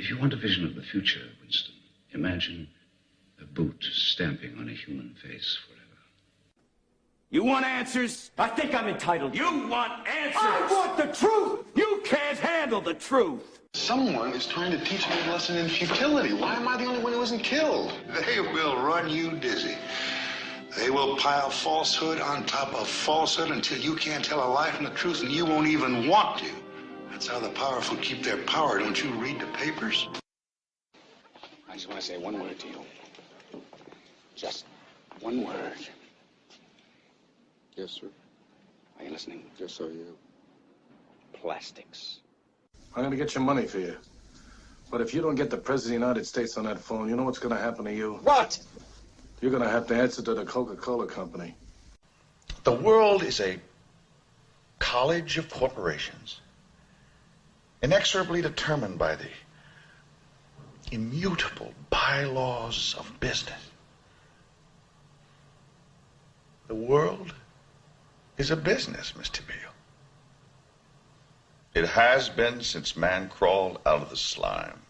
If you want a vision of the future, Winston, imagine a boot stamping on a human face forever. You want answers? I think I'm entitled. You want answers? I want the truth! You can't handle the truth! Someone is trying to teach me a lesson in futility. Why am I the only one who isn't killed? They will run you dizzy. They will pile falsehood on top of falsehood until you can't tell a lie from the truth, and you won't even want to. That's how the powerful keep their power. Don't you read the papers? I just want to say one word to you. Just one word. Yes, sir. Are you listening? Yes, I am. Plastics. I'm going to get your money for you. But if you don't get the President of the United States on that phone, you know what's going to happen to you? What? You're going to have to answer to the Coca-Cola Company. The world is a college of corporations, inexorably determined by the immutable bylaws of business. The world is a business, Mr. Beale. It has been since man crawled out of the slime.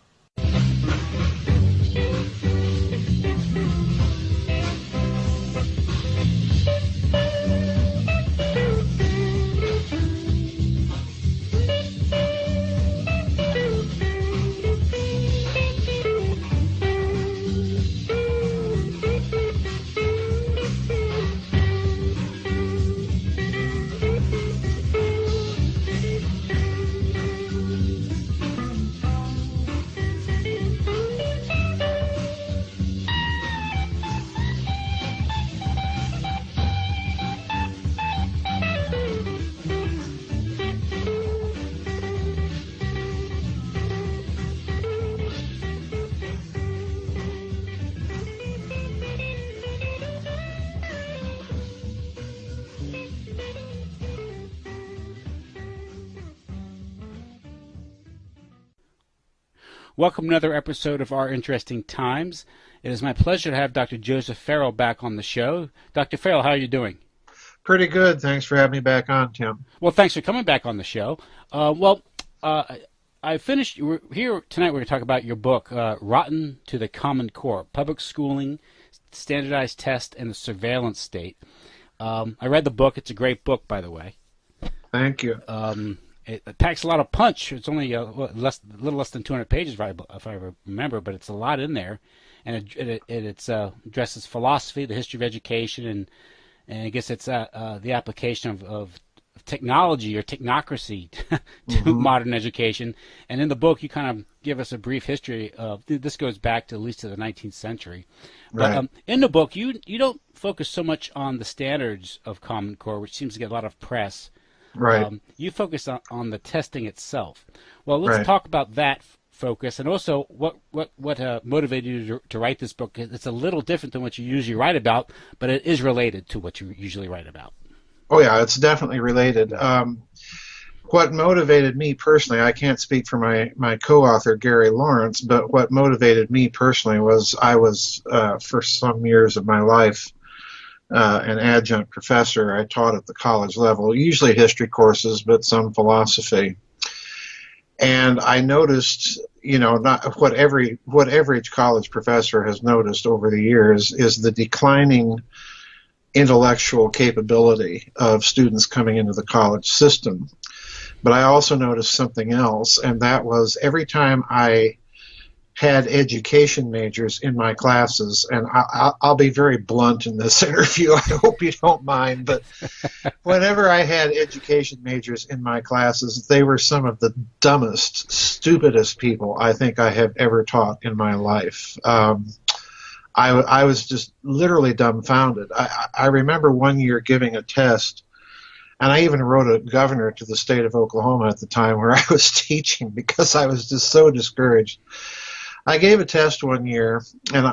Welcome to another episode of Our Interesting Times. It is my pleasure to have Dr. Joseph Farrell back on the show. Dr. Farrell, how are you doing? Pretty good. Thanks for having me back on, Tim. Well, thanks for coming back on the show. I finished here tonight. We're going to talk about your book, Rotten to the Common Core, Public Schooling, Standardized Test, and the Surveillance State. I read the book. It's a great book, by the way. Thank you. It packs a lot of punch. It's only a little less than 200 pages, if I remember, but it's a lot in there. And it addresses philosophy, the history of education, and I guess it's the application of technology or technocracy to modern education. And in the book, you kind of give us a brief history of this. Goes back to at least to the 19th century. But Right. In the book, you don't focus so much on the standards of Common Core, which seems to get a lot of press. Right. You focus on the testing itself. Well, let's Right. talk about that focus, and also what motivated you to write this book. It's a little different than what you usually write about, but it is related to what you usually write about. Oh, yeah, it's definitely related. What motivated me personally, I can't speak for my co-author, Gary Lawrence, but what motivated me personally was I was, for some years of my life, an adjunct professor. I taught at the college level, usually history courses, but some philosophy. And I noticed, not what every college professor has noticed over the years is the declining intellectual capability of students coming into the college system. But I also noticed something else, and that was every time I had education majors in my classes, and I'll be very blunt in this interview, I hope you don't mind, but whenever I had education majors in my classes, they were some of the dumbest, stupidest people I think I have ever taught in my life. I was just literally dumbfounded. I remember one year giving a test, and I even wrote a governor to the state of Oklahoma at the time where I was teaching because I was just so discouraged. I gave a test one year, and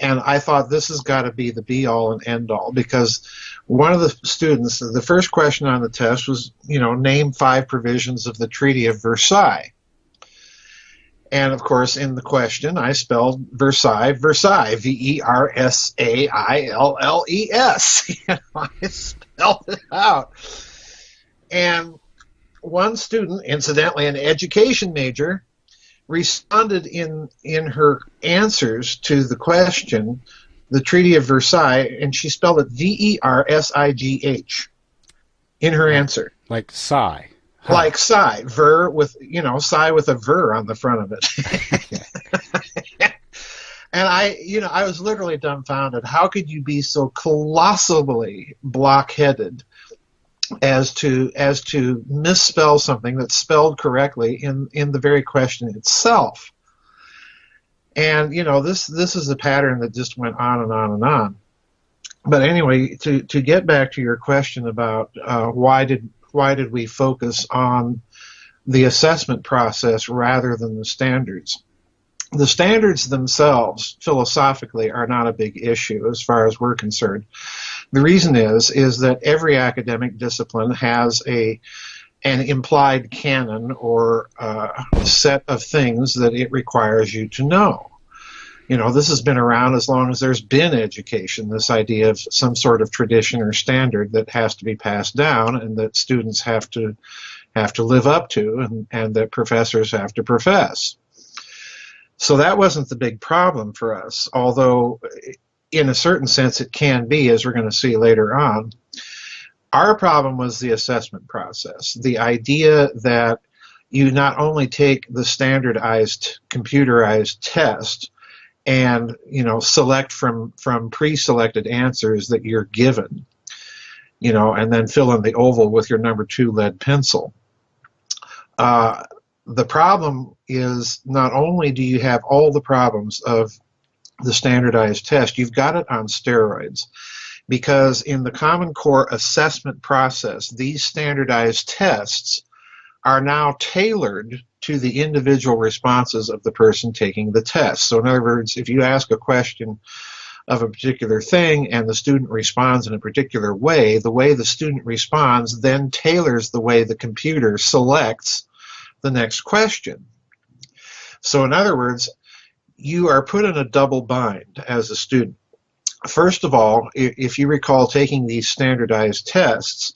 I thought this has got to be the be-all and end-all, because one of the students, the first question on the test was, name 5 provisions of the Treaty of Versailles. And, of course, in the question, I spelled Versailles, Versailles, Versailles. I spelled it out. And one student, incidentally an education major, responded in her answers to the question, the Treaty of Versailles, and she spelled it Versigh in her answer. Like sigh. Huh. Like sigh, ver with, sigh with a ver on the front of it. And I was literally dumbfounded. How could you be so colossally blockheaded as to misspell something that's spelled correctly in the very question itself? And this is a pattern that just went on and on and on. But anyway, to get back to your question about why did we focus on the assessment process rather than the standards? The standards themselves, philosophically, are not a big issue as far as we're concerned. The reason is that every academic discipline has an implied canon or set of things that it requires you to know. This has been around as long as there's been education, this idea of some sort of tradition or standard that has to be passed down and that students have to live up to and that professors have to profess. So that wasn't the big problem for us, although in a certain sense it can be, as we're going to see later on. Our problem was the assessment process, the idea that you not only take the standardized computerized test and select from pre-selected answers that you're given, and then fill in the oval with your number 2 lead pencil. The problem is not only do you have all the problems of the standardized test, you've got it on steroids, because in the Common Core assessment process, these standardized tests are now tailored to the individual responses of the person taking the test. So in other words, if you ask a question of a particular thing and the student responds in a particular way, the way the student responds then tailors the way the computer selects the next question. So in other words, you are put in a double bind as a student. First of all, if you recall taking these standardized tests,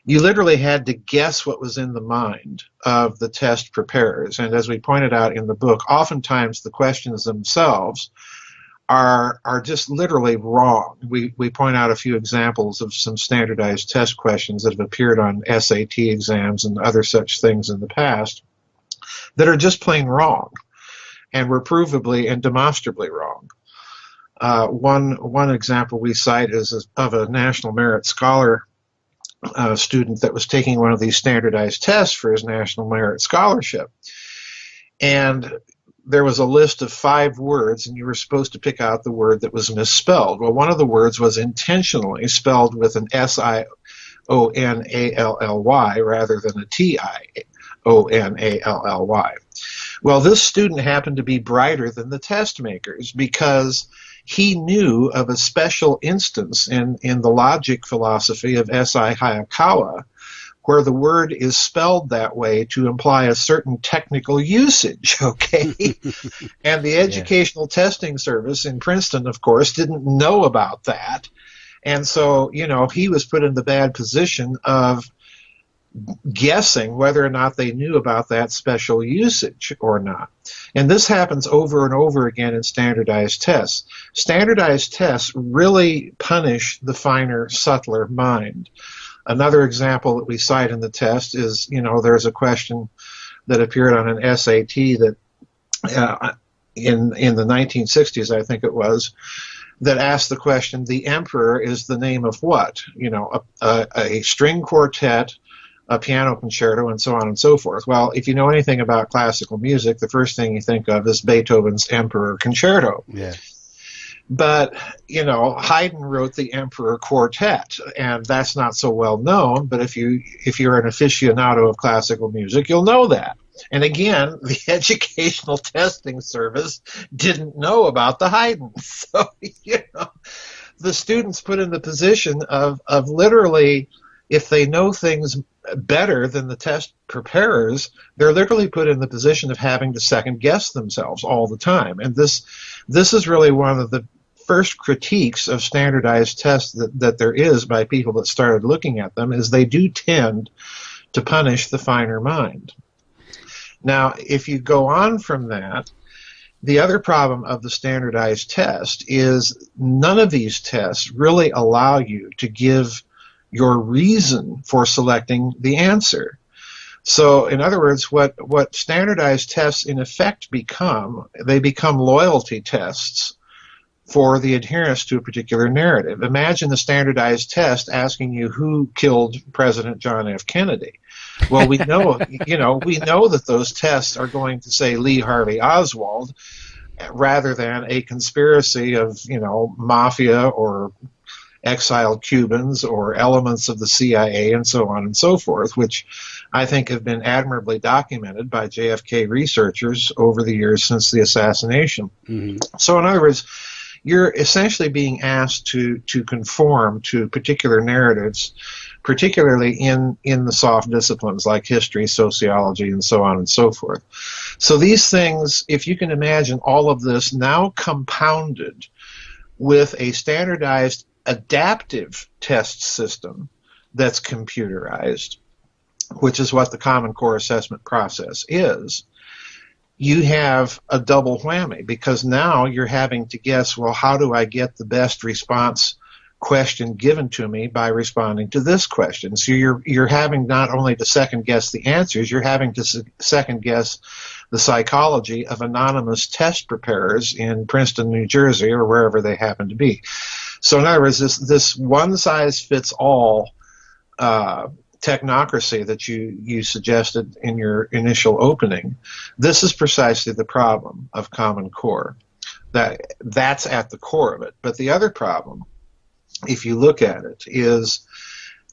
you literally had to guess what was in the mind of the test preparers. And as we pointed out in the book, oftentimes the questions themselves are just literally wrong. We point out a few examples of some standardized test questions that have appeared on SAT exams and other such things in the past that are just plain wrong and were provably and demonstrably wrong. One example we cite is of a National Merit Scholar student that was taking one of these standardized tests for his National Merit Scholarship. And there was a list of 5 words, and you were supposed to pick out the word that was misspelled. Well, one of the words was intentionally spelled with an Sionally rather than a Tionally. Well, this student happened to be brighter than the test makers because he knew of a special instance in the logic philosophy of S.I. Hayakawa where the word is spelled that way to imply a certain technical usage, okay? And the Educational Testing Service in Princeton, of course, didn't know about that. And so, he was put in the bad position of guessing whether or not they knew about that special usage or not. And this happens over and over again in standardized tests. Standardized tests really punish the finer, subtler mind. Another example that we cite in the test is, there's a question that appeared on an SAT that in the 1960s, I think it was, that asked the question, the emperor is the name of what? A string quartet, a piano concerto, and so on and so forth. Well, if you know anything about classical music, the first thing you think of is Beethoven's Emperor Concerto. Yeah. But, Haydn wrote the Emperor Quartet, and that's not so well known, but if you're an aficionado of classical music, you'll know that. And again, the Educational Testing Service didn't know about the Haydn. So, the students put in the position of literally, if they know things better than the test preparers, they're literally put in the position of having to second guess themselves all the time. And this is really one of the first critiques of standardized tests that there is by people that started looking at them, is they do tend to punish the finer mind. Now, if you go on from that, the other problem of the standardized test is none of these tests really allow you to give your reason for selecting the answer. So, in other words, what standardized tests in effect become, they become loyalty tests for the adherence to a particular narrative. Imagine the standardized test asking you who killed President John F. Kennedy. Well, we know, we know that those tests are going to say Lee Harvey Oswald rather than a conspiracy of, mafia or exiled Cubans or elements of the CIA and so on and so forth, which I think have been admirably documented by JFK researchers over the years since the assassination. Mm-hmm. So in other words, you're essentially being asked to conform to particular narratives, particularly in the soft disciplines like history, sociology, and so on and so forth. So these things, if you can imagine all of this now compounded with a standardized adaptive test system that's computerized, which is what the Common Core assessment process is, you have a double whammy, because now you're having to guess, well, how do I get the best response question given to me by responding to this question? So you're having not only to second guess the answers, you're having to second guess the psychology of anonymous test preparers in Princeton, New Jersey, or wherever they happen to be. So in other words, this one-size-fits-all technocracy that you suggested in your initial opening, this is precisely the problem of Common Core. That's at the core of it. But the other problem, if you look at it, is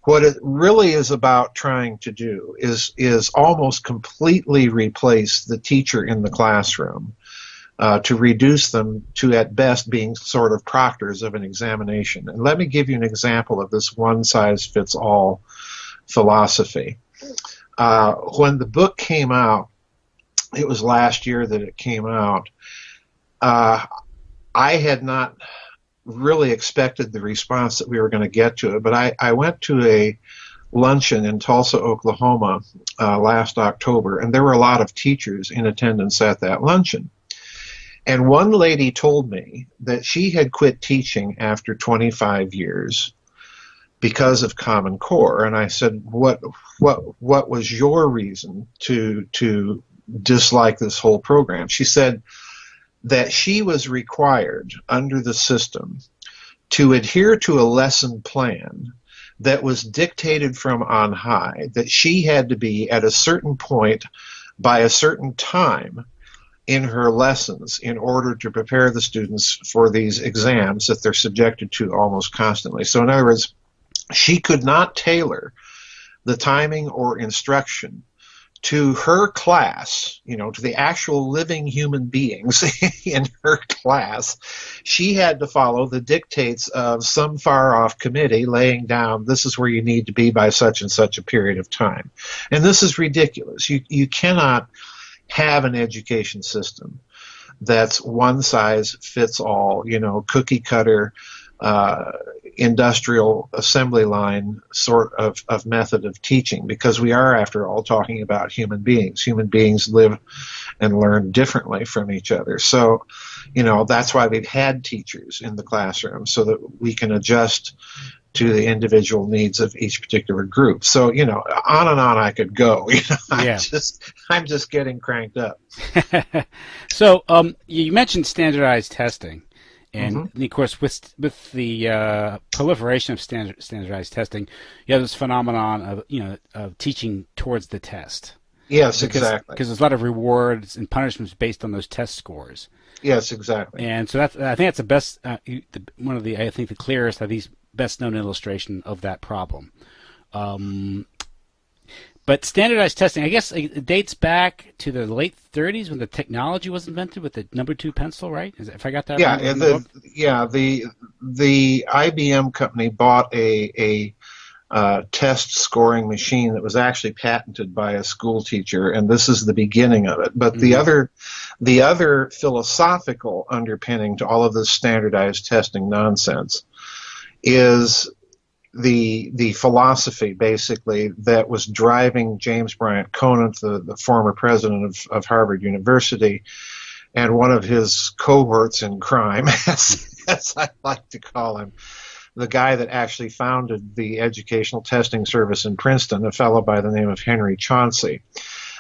what it really is about trying to do is almost completely replace the teacher in the classroom, to reduce them to, at best, being sort of proctors of an examination. And let me give you an example of this one-size-fits-all philosophy. When the book came out, it was last year that it came out, I had not really expected the response that we were going to get to it, but I went to a luncheon in Tulsa, Oklahoma last October, and there were a lot of teachers in attendance at that luncheon. And one lady told me that she had quit teaching after 25 years because of Common Core. And I said, what was your reason to dislike this whole program? She said that she was required under the system to adhere to a lesson plan that was dictated from on high, that she had to be at a certain point by a certain time in her lessons in order to prepare the students for these exams that they're subjected to almost constantly. So in other words, she could not tailor the timing or instruction to her class, to the actual living human beings in her class. She had to follow the dictates of some far-off committee laying down, this is where you need to be by such and such a period of time. And this is ridiculous. You cannot have an education system that's one size fits all, cookie cutter, industrial assembly line sort of method of teaching, because we are, after all, talking about human beings. Human beings live and learn differently from each other. So, that's why we've had teachers in the classroom, so that we can adjust to the individual needs of each particular group. So, on and on I could go. I'm just getting cranked up. So, you mentioned standardized testing. And of course, with the proliferation of standardized testing, you have this phenomenon of of teaching towards the test. Yes, exactly. Because there's a lot of rewards and punishments based on those test scores. Yes, exactly. And so I think that's the best, one of the the clearest, at least best known illustration of that problem. But standardized testing, I guess it dates back to the late 30s when the technology was invented with the number 2 pencil, right? If I got that right? The IBM company bought a test scoring machine that was actually patented by a school teacher, and this is the beginning of it. But the other philosophical underpinning to all of this standardized testing nonsense is the philosophy basically that was driving James Bryant Conant, the former president of Harvard University, and one of his cohorts in crime, as I like to call him, the guy that actually founded the Educational Testing Service in Princeton, a fellow by the name of Henry Chauncey.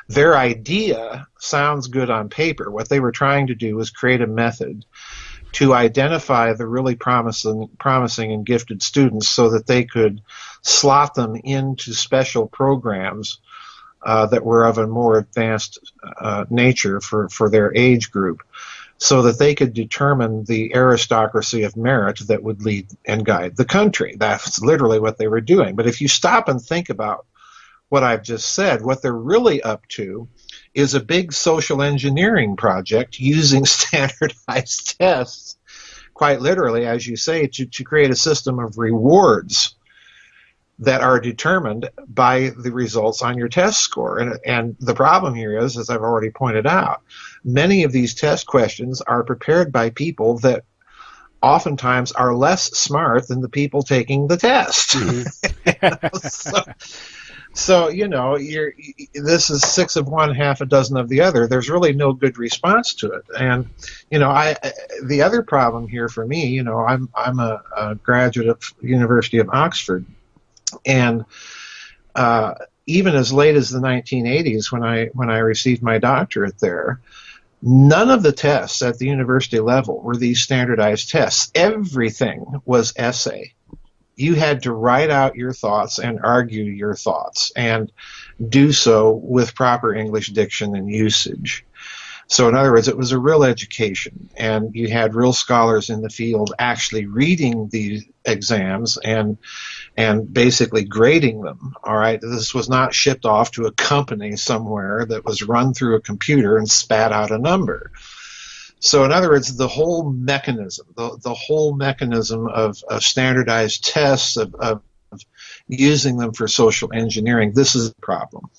Their idea sounds good on paper. What they were trying to do was create a method to identify the really promising and gifted students so that they could slot them into special programs that were of a more advanced nature for their age group, so that they could determine the aristocracy of merit that would lead and guide the country. That's literally what they were doing. But if you stop and think about what I've just said, what they're really up to is a big social engineering project using standardized tests, quite literally, as you say, to create a system of rewards that are determined by the results on your test score. And the problem here is, as I've already pointed out, many of these test questions are prepared by people that oftentimes are less smart than the people taking the test. Mm-hmm. So this is 6 of one, half a dozen of the other. There's really no good response to it. And the other problem here for me, I'm a graduate of University of Oxford, and even as late as the 1980s, when I received my doctorate there, none of the tests at the university level were these standardized tests. Everything was essay. You had to write out your thoughts and argue your thoughts, and do so with proper English diction and usage. So in other words, it was a real education, and you had real scholars in the field actually reading the exams and basically grading them. All right, this was not shipped off to a company somewhere that was run through a computer and spat out a number. So in other words, the whole mechanism, the whole mechanism of standardized tests, of using them for social engineering, this is a problem.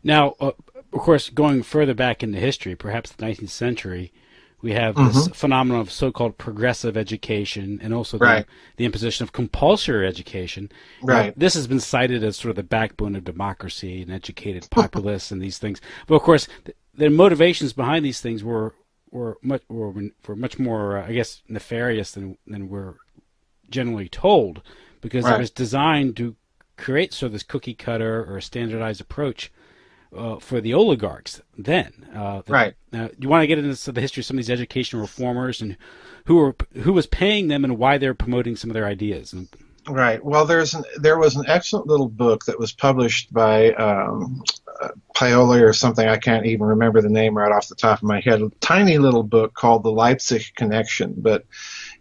Now, of course, going further back into history, perhaps the 19th century, we have this phenomenon of so-called progressive education, and also the imposition of compulsory education. Right. This has been cited as sort of the backbone of democracy and educated populace and these things. But of course, the motivations behind these things were much more, I guess, nefarious than we're generally told, because it was designed to create sort of this cookie cutter or standardized approach for the oligarchs then. You want to get into the history of some of these educational reformers and who was paying them and why they're promoting some of their ideas? Right. Well, there was an excellent little book that was published by Paoli or something. I can't even remember the name right off the top of my head. A tiny little book called The Leipzig Connection, but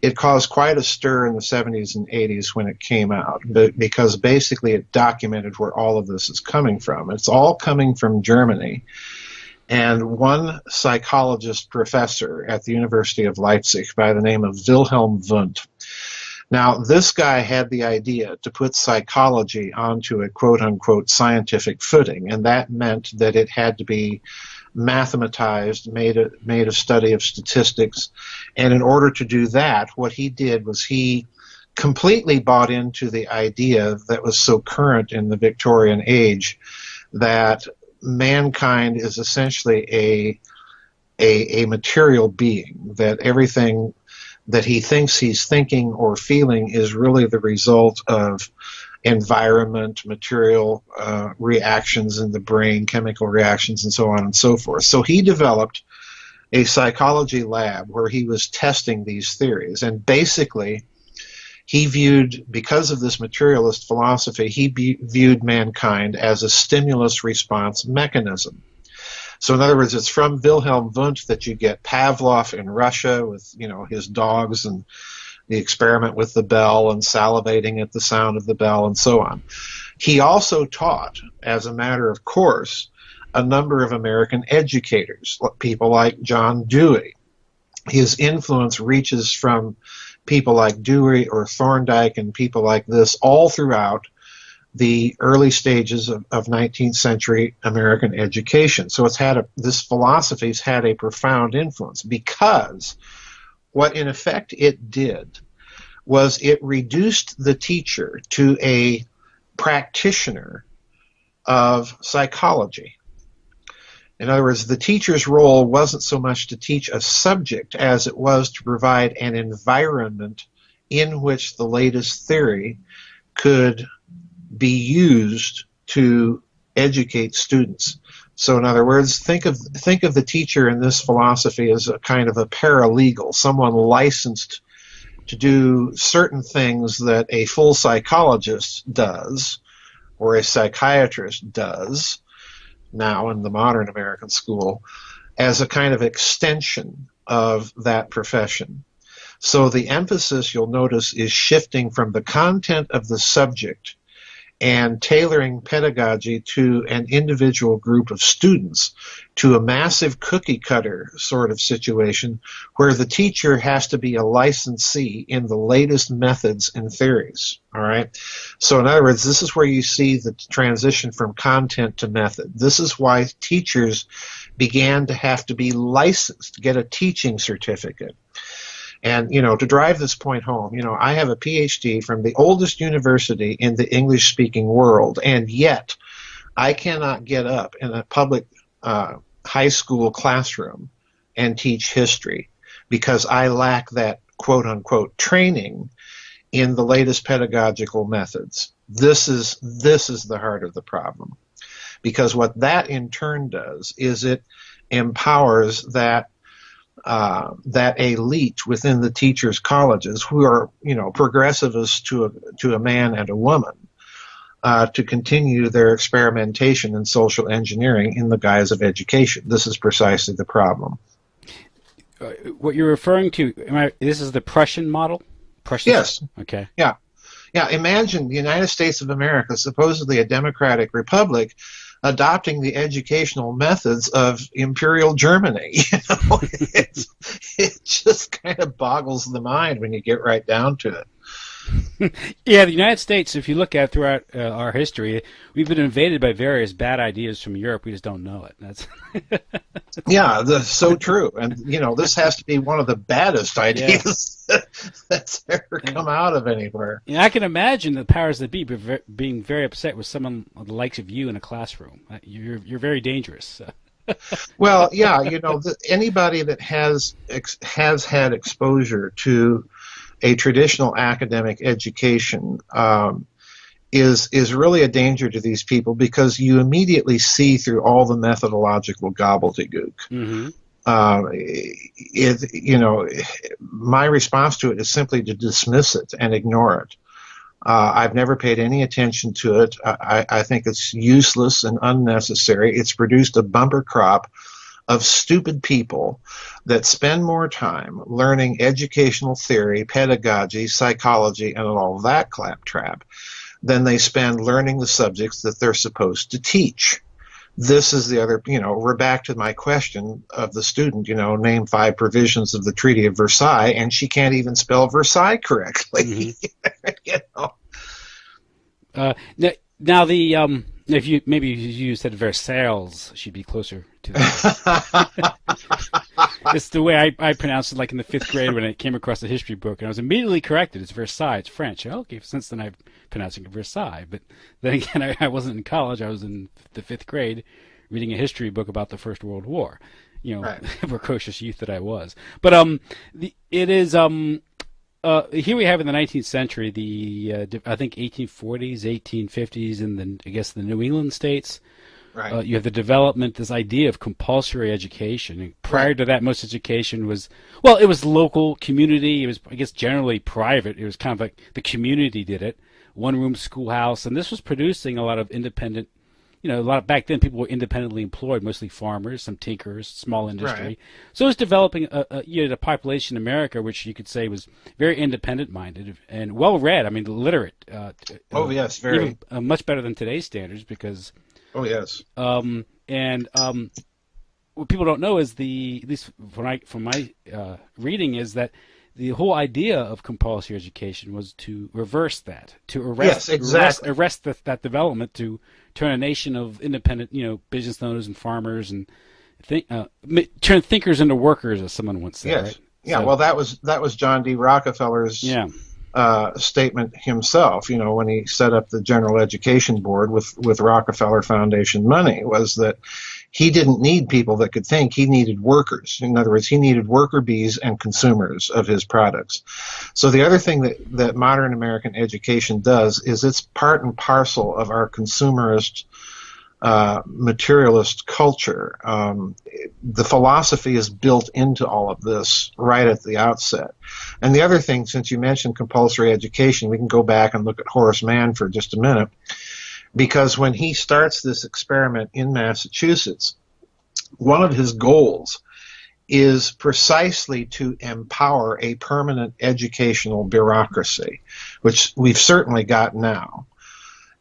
it caused quite a stir in the 70s and 80s when it came out, because basically it documented where all of this is coming from. It's all coming from Germany. And one psychologist professor at the University of Leipzig by the name of Wilhelm Wundt. Now, this guy had the idea to put psychology onto a quote-unquote scientific footing, and that meant that it had to be mathematized, made a study of statistics. And in order to do that, what he did was he completely bought into the idea that was so current in the Victorian age, that mankind is essentially a material being, that everything that he thinks he's thinking or feeling is really the result of environment, material reactions in the brain, chemical reactions, and so on and so forth. So he developed a psychology lab where he was testing these theories. And basically, he viewed, because of this materialist philosophy, he viewed mankind as a stimulus response mechanism. So in other words, it's from Wilhelm Wundt that you get Pavlov in Russia with, his dogs and the experiment with the bell and salivating at the sound of the bell and so on. He also taught, as a matter of course, a number of American educators, people like John Dewey. His influence reaches from people like Dewey or Thorndike and people like this all throughout the early stages of 19th century American education. So this philosophy's had a profound influence, because what in effect it did was it reduced the teacher to a practitioner of psychology. In other words, the teacher's role wasn't so much to teach a subject as it was to provide an environment in which the latest theory could be used to educate students. So in other words, think of the teacher in this philosophy as a kind of a paralegal, someone licensed to do certain things that a full psychologist does or a psychiatrist does now in the modern American school as a kind of extension of that profession. So the emphasis, you'll notice, is shifting from the content of the subject and tailoring pedagogy to an individual group of students to a massive cookie cutter sort of situation where the teacher has to be a licensee in the latest methods and theories. All right. So in other words, this is where you see the transition from content to method. This is why teachers began to have to be licensed, to get a teaching certificate. And, to drive this point home, I have a PhD from the oldest university in the English-speaking world, and yet I cannot get up in a public high school classroom and teach history because I lack that quote-unquote training in the latest pedagogical methods. This is the heart of the problem, because what that in turn does is it empowers that elite within the teachers' colleges who are, progressivists to a man and a woman, to continue their experimentation in social engineering in the guise of education. This is precisely the problem. What you're referring to, this is the Prussian model? Yes. Okay. Yeah. Imagine the United States of America, supposedly a democratic republic, adopting the educational methods of Imperial Germany. It just kind of boggles the mind when you get right down to it. Yeah, the United States, if you look at throughout our history, we've been invaded by various bad ideas from Europe. We just don't know it. That's yeah, that's so true. And, this has to be one of the baddest ideas that's ever come out of anywhere. Yeah, I can imagine the powers that be being very upset with someone the likes of you in a classroom. You're very dangerous. Well, yeah, anybody that has had exposure to a traditional academic education is really a danger to these people, because you immediately see through all the methodological gobbledygook. Mm-hmm. My response to it is simply to dismiss it and ignore it. I've never paid any attention to it. I think it's useless and unnecessary. It's produced a bumper crop of stupid people that spend more time learning educational theory, pedagogy, psychology, and all that claptrap than they spend learning the subjects that they're supposed to teach. This is the other, we're back to my question of the student, name 5 provisions of the Treaty of Versailles, and she can't even spell Versailles correctly. Mm-hmm. Now the if you said Versailles, she'd be closer to that. It's the way I pronounced it, like in the 5th grade when I came across a history book, and I was immediately corrected. It's Versailles, it's French. Okay, since then I'm pronouncing it Versailles. But then again, I wasn't in college. I was in the 5th grade reading a history book about the First World War. Right. Precocious youth that I was. But it is here we have in the 19th century I think 1840s, 1850s, and I guess the New England states. Right. You have the development, this idea of compulsory education. And prior to that, most education was, it was local, community. It was, I guess, generally private. It was kind of like the community did it, one-room schoolhouse, and this was producing a lot of independent. Back then people were independently employed, mostly farmers, some tinkers, small industry. Right. So it was developing a population in America which you could say was very independent-minded and well-read. I mean, literate. Yes, very. Even, much better than today's standards because. Oh yes. What people don't know is at least from my reading, is that the whole idea of compulsory education was to reverse that, to arrest that development, to turn a nation of independent, business owners and farmers and turn thinkers into workers, as someone once said. Yes. Right? Yeah. So, well, that was John D. Rockefeller's statement himself, when he set up the General Education Board with Rockefeller Foundation money, was that he didn't need people that could think. He needed workers. In other words, he needed worker bees and consumers of his products. So the other thing that modern American education does is it's part and parcel of our consumerist, materialist culture. The philosophy is built into all of this right at the outset. And the other thing, since you mentioned compulsory education, we can go back and look at Horace Mann for just a minute. Because when he starts this experiment in Massachusetts, one of his goals is precisely to empower a permanent educational bureaucracy, which we've certainly got now.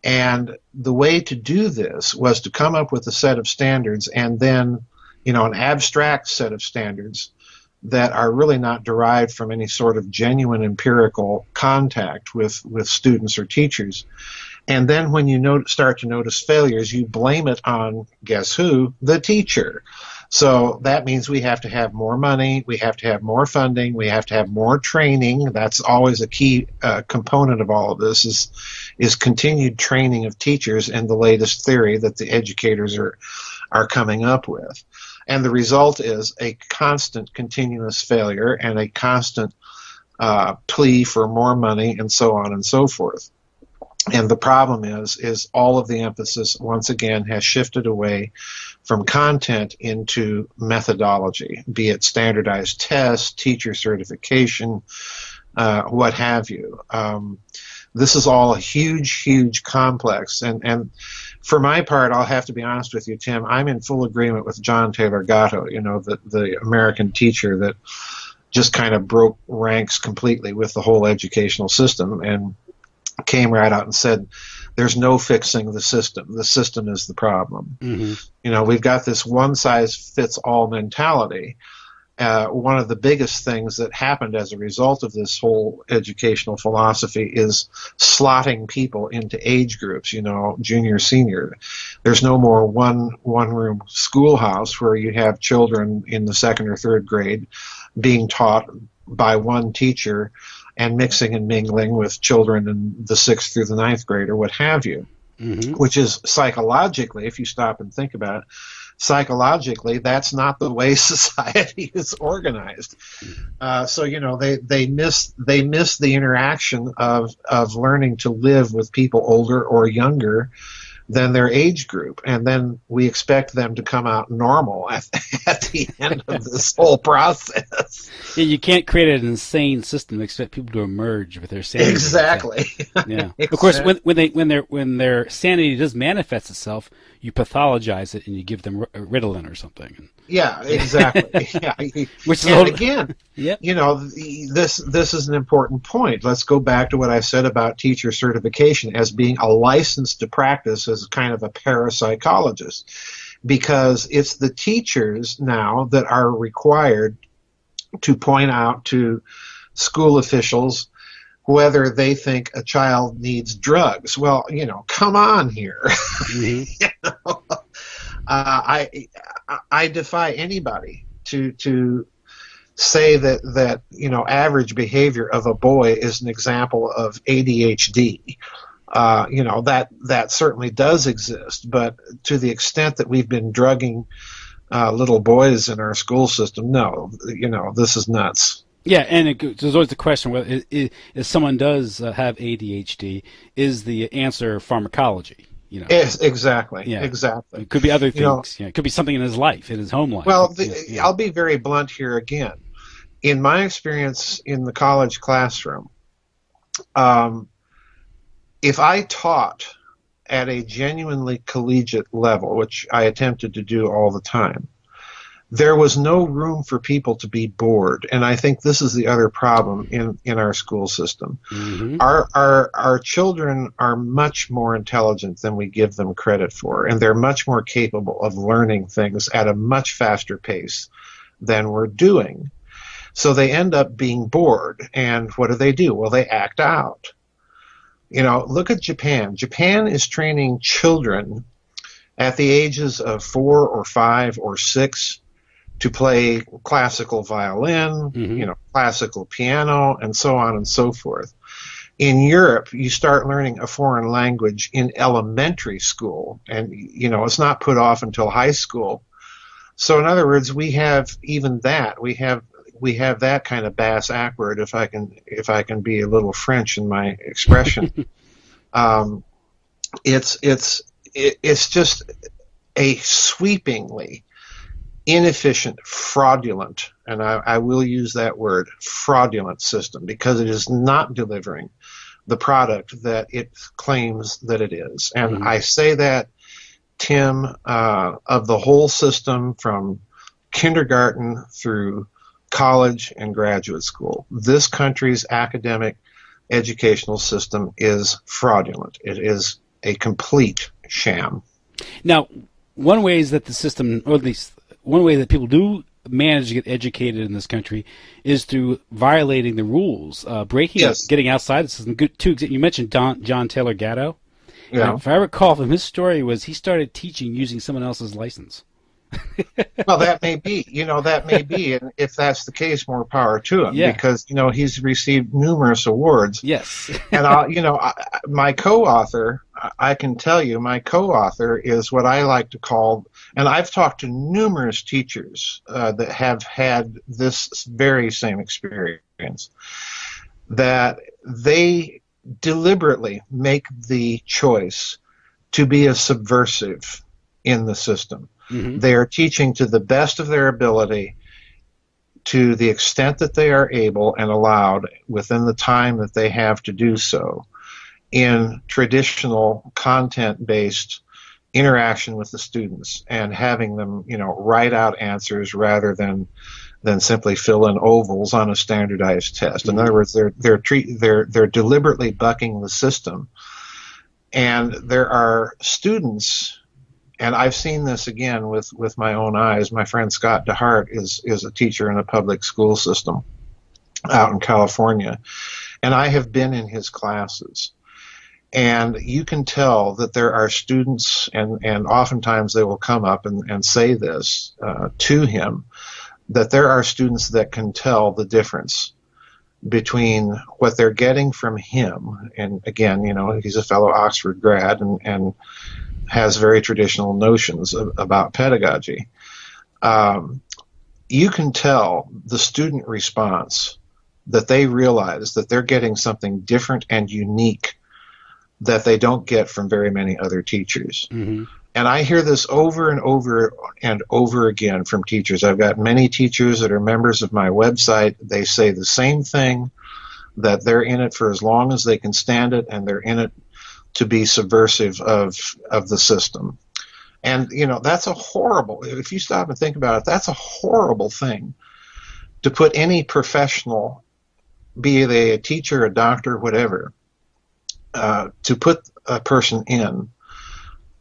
And the way to do this was to come up with a set of standards and then, an abstract set of standards that are really not derived from any sort of genuine empirical contact with students or teachers. And then when you start to notice failures, you blame it on, guess who? The teacher. So that means we have to have more money, we have to have more funding, we have to have more training. That's always a key component of all of this is continued training of teachers in the latest theory that the educators are coming up with. And the result is a constant continuous failure and a constant plea for more money and so on and so forth. And the problem is all of the emphasis, once again, has shifted away from content into methodology, be it standardized tests, teacher certification, what have you. This is all a huge, huge complex. And for my part, I'll have to be honest with you, Tim, I'm in full agreement with John Taylor Gatto, the American teacher that just kind of broke ranks completely with the whole educational system and came right out and said, there's no fixing the system. The system is the problem. Mm-hmm. We've got this one-size-fits-all mentality. One of the biggest things that happened as a result of this whole educational philosophy is slotting people into age groups, junior, senior. There's no more one-room schoolhouse where you have children in the second or third grade being taught by one teacher and mixing and mingling with children in the 6th through the 9th grade or what have you, mm-hmm. which is psychologically, if you stop and think about it, psychologically, that's not the way society is organized. So they miss the interaction of learning to live with people older or younger than their age group, and then we expect them to come out normal at the end of this whole process. Yeah, you can't create an insane system and expect people to emerge with their sanity. Exactly. Yeah. Exactly. Of course, when their sanity does manifest itself, you pathologize it and you give them Ritalin or something. Yeah, exactly. Yeah. Which is again, yep. This is an important point. Let's go back to what I said about teacher certification as being a license to practice as kind of a parapsychologist, because it's the teachers now that are required to point out to school officials whether they think a child needs drugs. Well, come on here. Mm-hmm. I defy anybody to say that average behavior of a boy is an example of ADHD. That certainly does exist, but to the extent that we've been drugging little boys in our school system, no, this is nuts. Yeah, and there's always the question whether if someone does have ADHD, is the answer pharmacology? Yes, exactly. Yeah. Exactly. It could be other things. It could be something in his life, in his home life. Well, I'll be very blunt here again. In my experience in the college classroom, if I taught at a genuinely collegiate level, which I attempted to do all the time, there was no room for people to be bored. And I think this is the other problem in our school system. Mm-hmm. Our children are much more intelligent than we give them credit for, and they're much more capable of learning things at a much faster pace than we're doing. So they end up being bored, and what do? Well, they act out. Look at Japan. Japan is training children at the ages of 4 or 5 or 6 to play classical violin, mm-hmm. Classical piano, and so on and so forth. In Europe, you start learning a foreign language in elementary school, and it's not put off until high school. So in other words, we have even that. We have that kind of bass ackward, if I can be a little French in my expression. It's just a sweepingly inefficient, fraudulent, and I will use that word, fraudulent system, because it is not delivering the product that it claims that it is. And I say that, Tim, of the whole system from kindergarten through college and graduate school. This country's academic educational system is fraudulent. It is a complete sham. Now, one way is that the system, or at least one way that people do manage to get educated in this country, is through violating the rules, getting outside the system. You mentioned John Taylor Gatto. Yeah. If I recall from his story, was he started teaching using someone else's license. Well, that may be, and if that's the case, more power to him, because he's received numerous awards. Yes. And my co-author, I can tell you, my co-author is what I like to call, and I've talked to numerous teachers that have had this very same experience, that they deliberately make the choice to be a subversive in the system. They are teaching to the best of their ability, to the extent that they are able and allowed within the time that they have to do so, in traditional content-based interaction with the students, and having them, write out answers rather than simply fill in ovals on a standardized test. In other words, they're deliberately bucking the system, and there are students. And I've seen this again with my own eyes. My friend Scott DeHart is a teacher in a public school system out in California, and I have been in his classes. And you can tell that there are students, and oftentimes they will come up and say this to him, that there are students that can tell the difference between what they're getting from him. And again, he's a fellow Oxford grad and has very traditional notions about pedagogy. You can tell the student response that they realize that they're getting something different and unique that they don't get from very many other teachers. And I hear this over and over and over again from teachers. I've got many teachers that are members of my website. They say the same thing, that they're in it for as long as they can stand it, and they're in it to be subversive of the system. And, that's a horrible, if you stop and think about it, that's a horrible thing to put any professional, be they a teacher, a doctor, whatever, to put a person in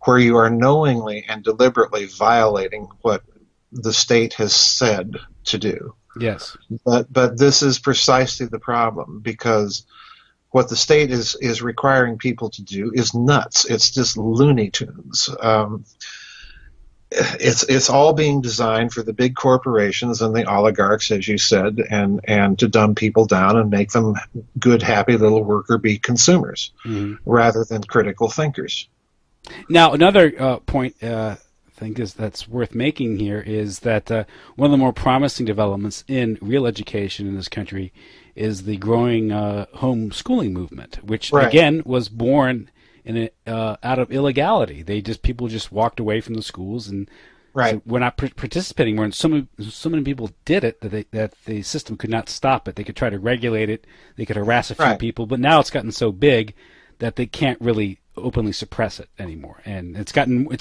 where you are knowingly and deliberately violating what the state has said to do. Yes. But this is precisely the problem, because what the state is requiring people to do is nuts. It's just Looney Tunes. It's all being designed for the big corporations and the oligarchs, as you said, and to dumb people down and make them good, happy little worker bee consumers rather than critical thinkers. Now, another point I think that's worth making here is that one of the more promising developments in real education in this country is the growing homeschooling movement, which again was born out of illegality. People just walked away from the schools, and so we're not participating more. And so many people did it that the system could not stop it. They could try to regulate it, they could harass a few people, but now it's gotten so big that they can't really openly suppress it anymore, and it's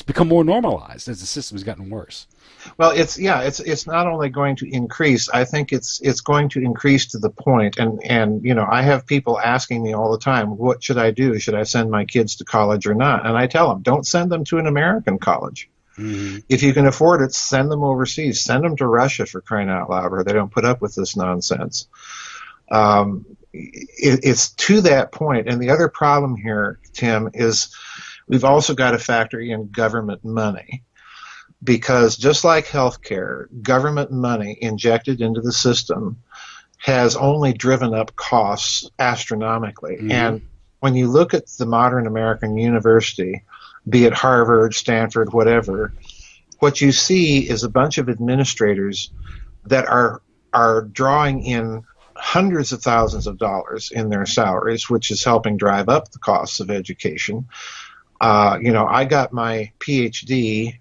become more normalized as the system has gotten worse. Well, it's not only going to increase. I think it's going to increase to the point, and I have people asking me all the time, what should I do? Should I send my kids to college or not? And I tell them, don't send them to an American college. If you can afford it, send them overseas. Send them to Russia, for crying out loud, where they don't put up with this nonsense. It's to that point. And the other problem here, Tim, is we've also got to factor in government money, because just like healthcare, government money injected into the system has only driven up costs astronomically. Mm-hmm. And when you look at the modern American university, be it Harvard, Stanford, whatever, what you see is a bunch of administrators that are drawing in hundreds of thousands of dollars in their salaries, which is helping drive up the costs of education. I got my PhD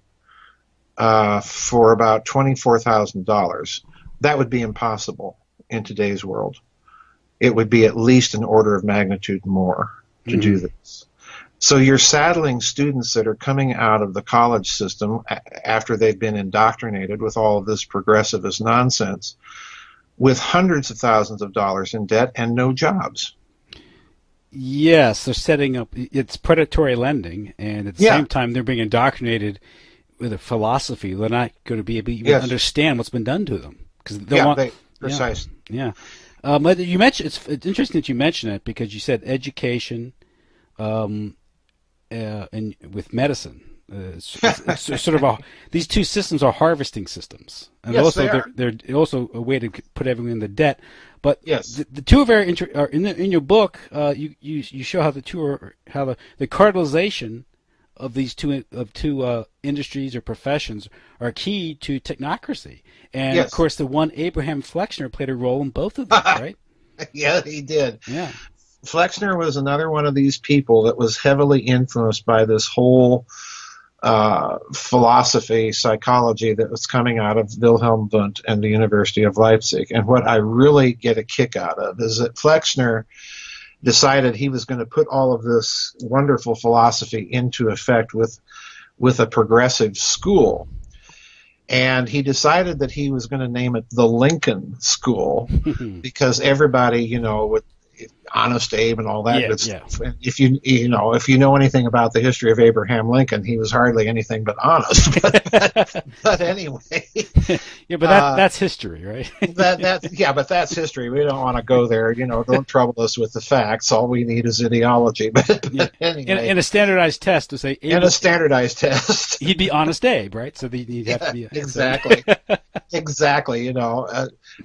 for about $24,000. That would be impossible in today's world. It would be at least an order of magnitude more to do this. So you're saddling students that are coming out of the college system after they've been indoctrinated with all of this progressivist nonsense with hundreds of thousands of dollars in debt and no jobs. Yes, they're setting up, it's predatory lending, and at the same time they're being indoctrinated with a philosophy. They're not going to be able to even understand what's been done to them. Because precisely. Yeah. But you mentioned, it's interesting that you mention it, because you said education and with medicine. It's sort of these two systems are harvesting systems, and also they're also a way to put everyone in the debt. But the two are very in your book. You show how the two are, how the cardinalization of these two industries or professions are key to technocracy, and of course the one Abraham Flexner played a role in both of these, right? Yeah, he did. Yeah. Flexner was another one of these people that was heavily influenced by this whole philosophy, psychology that was coming out of Wilhelm Wundt and the University of Leipzig. And what I really get a kick out of is that Flexner decided he was going to put all of this wonderful philosophy into effect with a progressive school. And he decided that he was going to name it the Lincoln School because everybody, with Honest Abe and all that good stuff. And if you know anything about the history of Abraham Lincoln, he was hardly anything but honest. But anyway, but that's history, right? But that's history. We don't want to go there. Don't trouble us with the facts. All we need is ideology. But anyway, in a standardized test to say, in a standardized test, he'd be Honest Abe, right? So he'd have to be exactly. Exactly.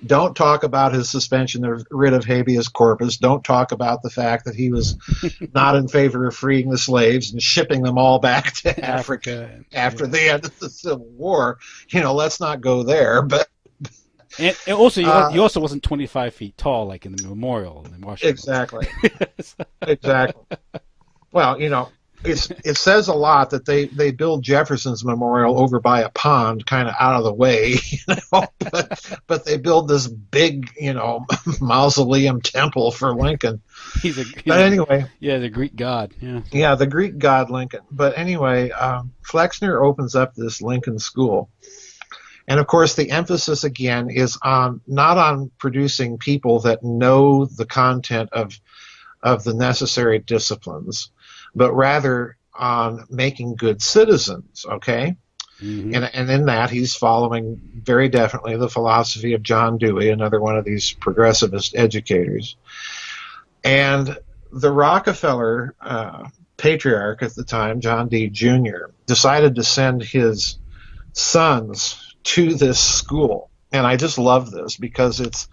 Don't talk about his suspension of writ of habeas corpus. Don't talk about the fact that he was not in favor of freeing the slaves and shipping them all back to Africa after the end of the Civil War. Let's not go there. But and also, he also wasn't 25 feet tall like in the memorial in Washington. Exactly. Exactly. Well, it says a lot that they build Jefferson's memorial over by a pond, kind of out of the way, but they build this big, mausoleum temple for Lincoln. Anyway, the Greek god. Yeah, the Greek god Lincoln. But anyway, Flexner opens up this Lincoln School, and of course the emphasis again is not on producing people that know the content of the necessary disciplines, but rather on making good citizens, okay? Mm-hmm. And in that, he's following very definitely the philosophy of John Dewey, another one of these progressivist educators. And the Rockefeller patriarch at the time, John D. Jr., decided to send his sons to this school. And I just love this because it's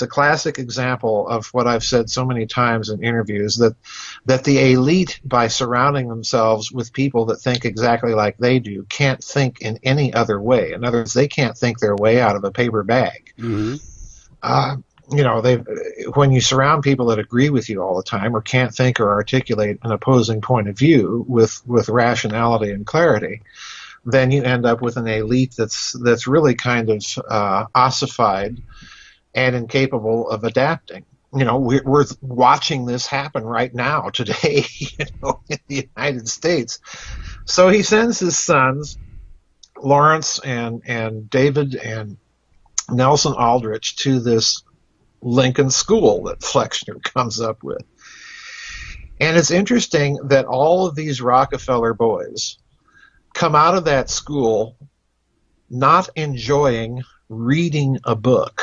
a classic example of what I've said so many times in interviews, that the elite, by surrounding themselves with people that think exactly like they do, can't think in any other way. In other words, they can't think their way out of a paper bag. Mm-hmm. When you surround people that agree with you all the time or can't think or articulate an opposing point of view with rationality and clarity, then you end up with an elite that's really kind of ossified and incapable of adapting. We're watching this happen right now today, in the United States. So he sends his sons, Lawrence and David and Nelson Aldrich, to this Lincoln School that Flexner comes up with. And it's interesting that all of these Rockefeller boys come out of that school not enjoying reading a book.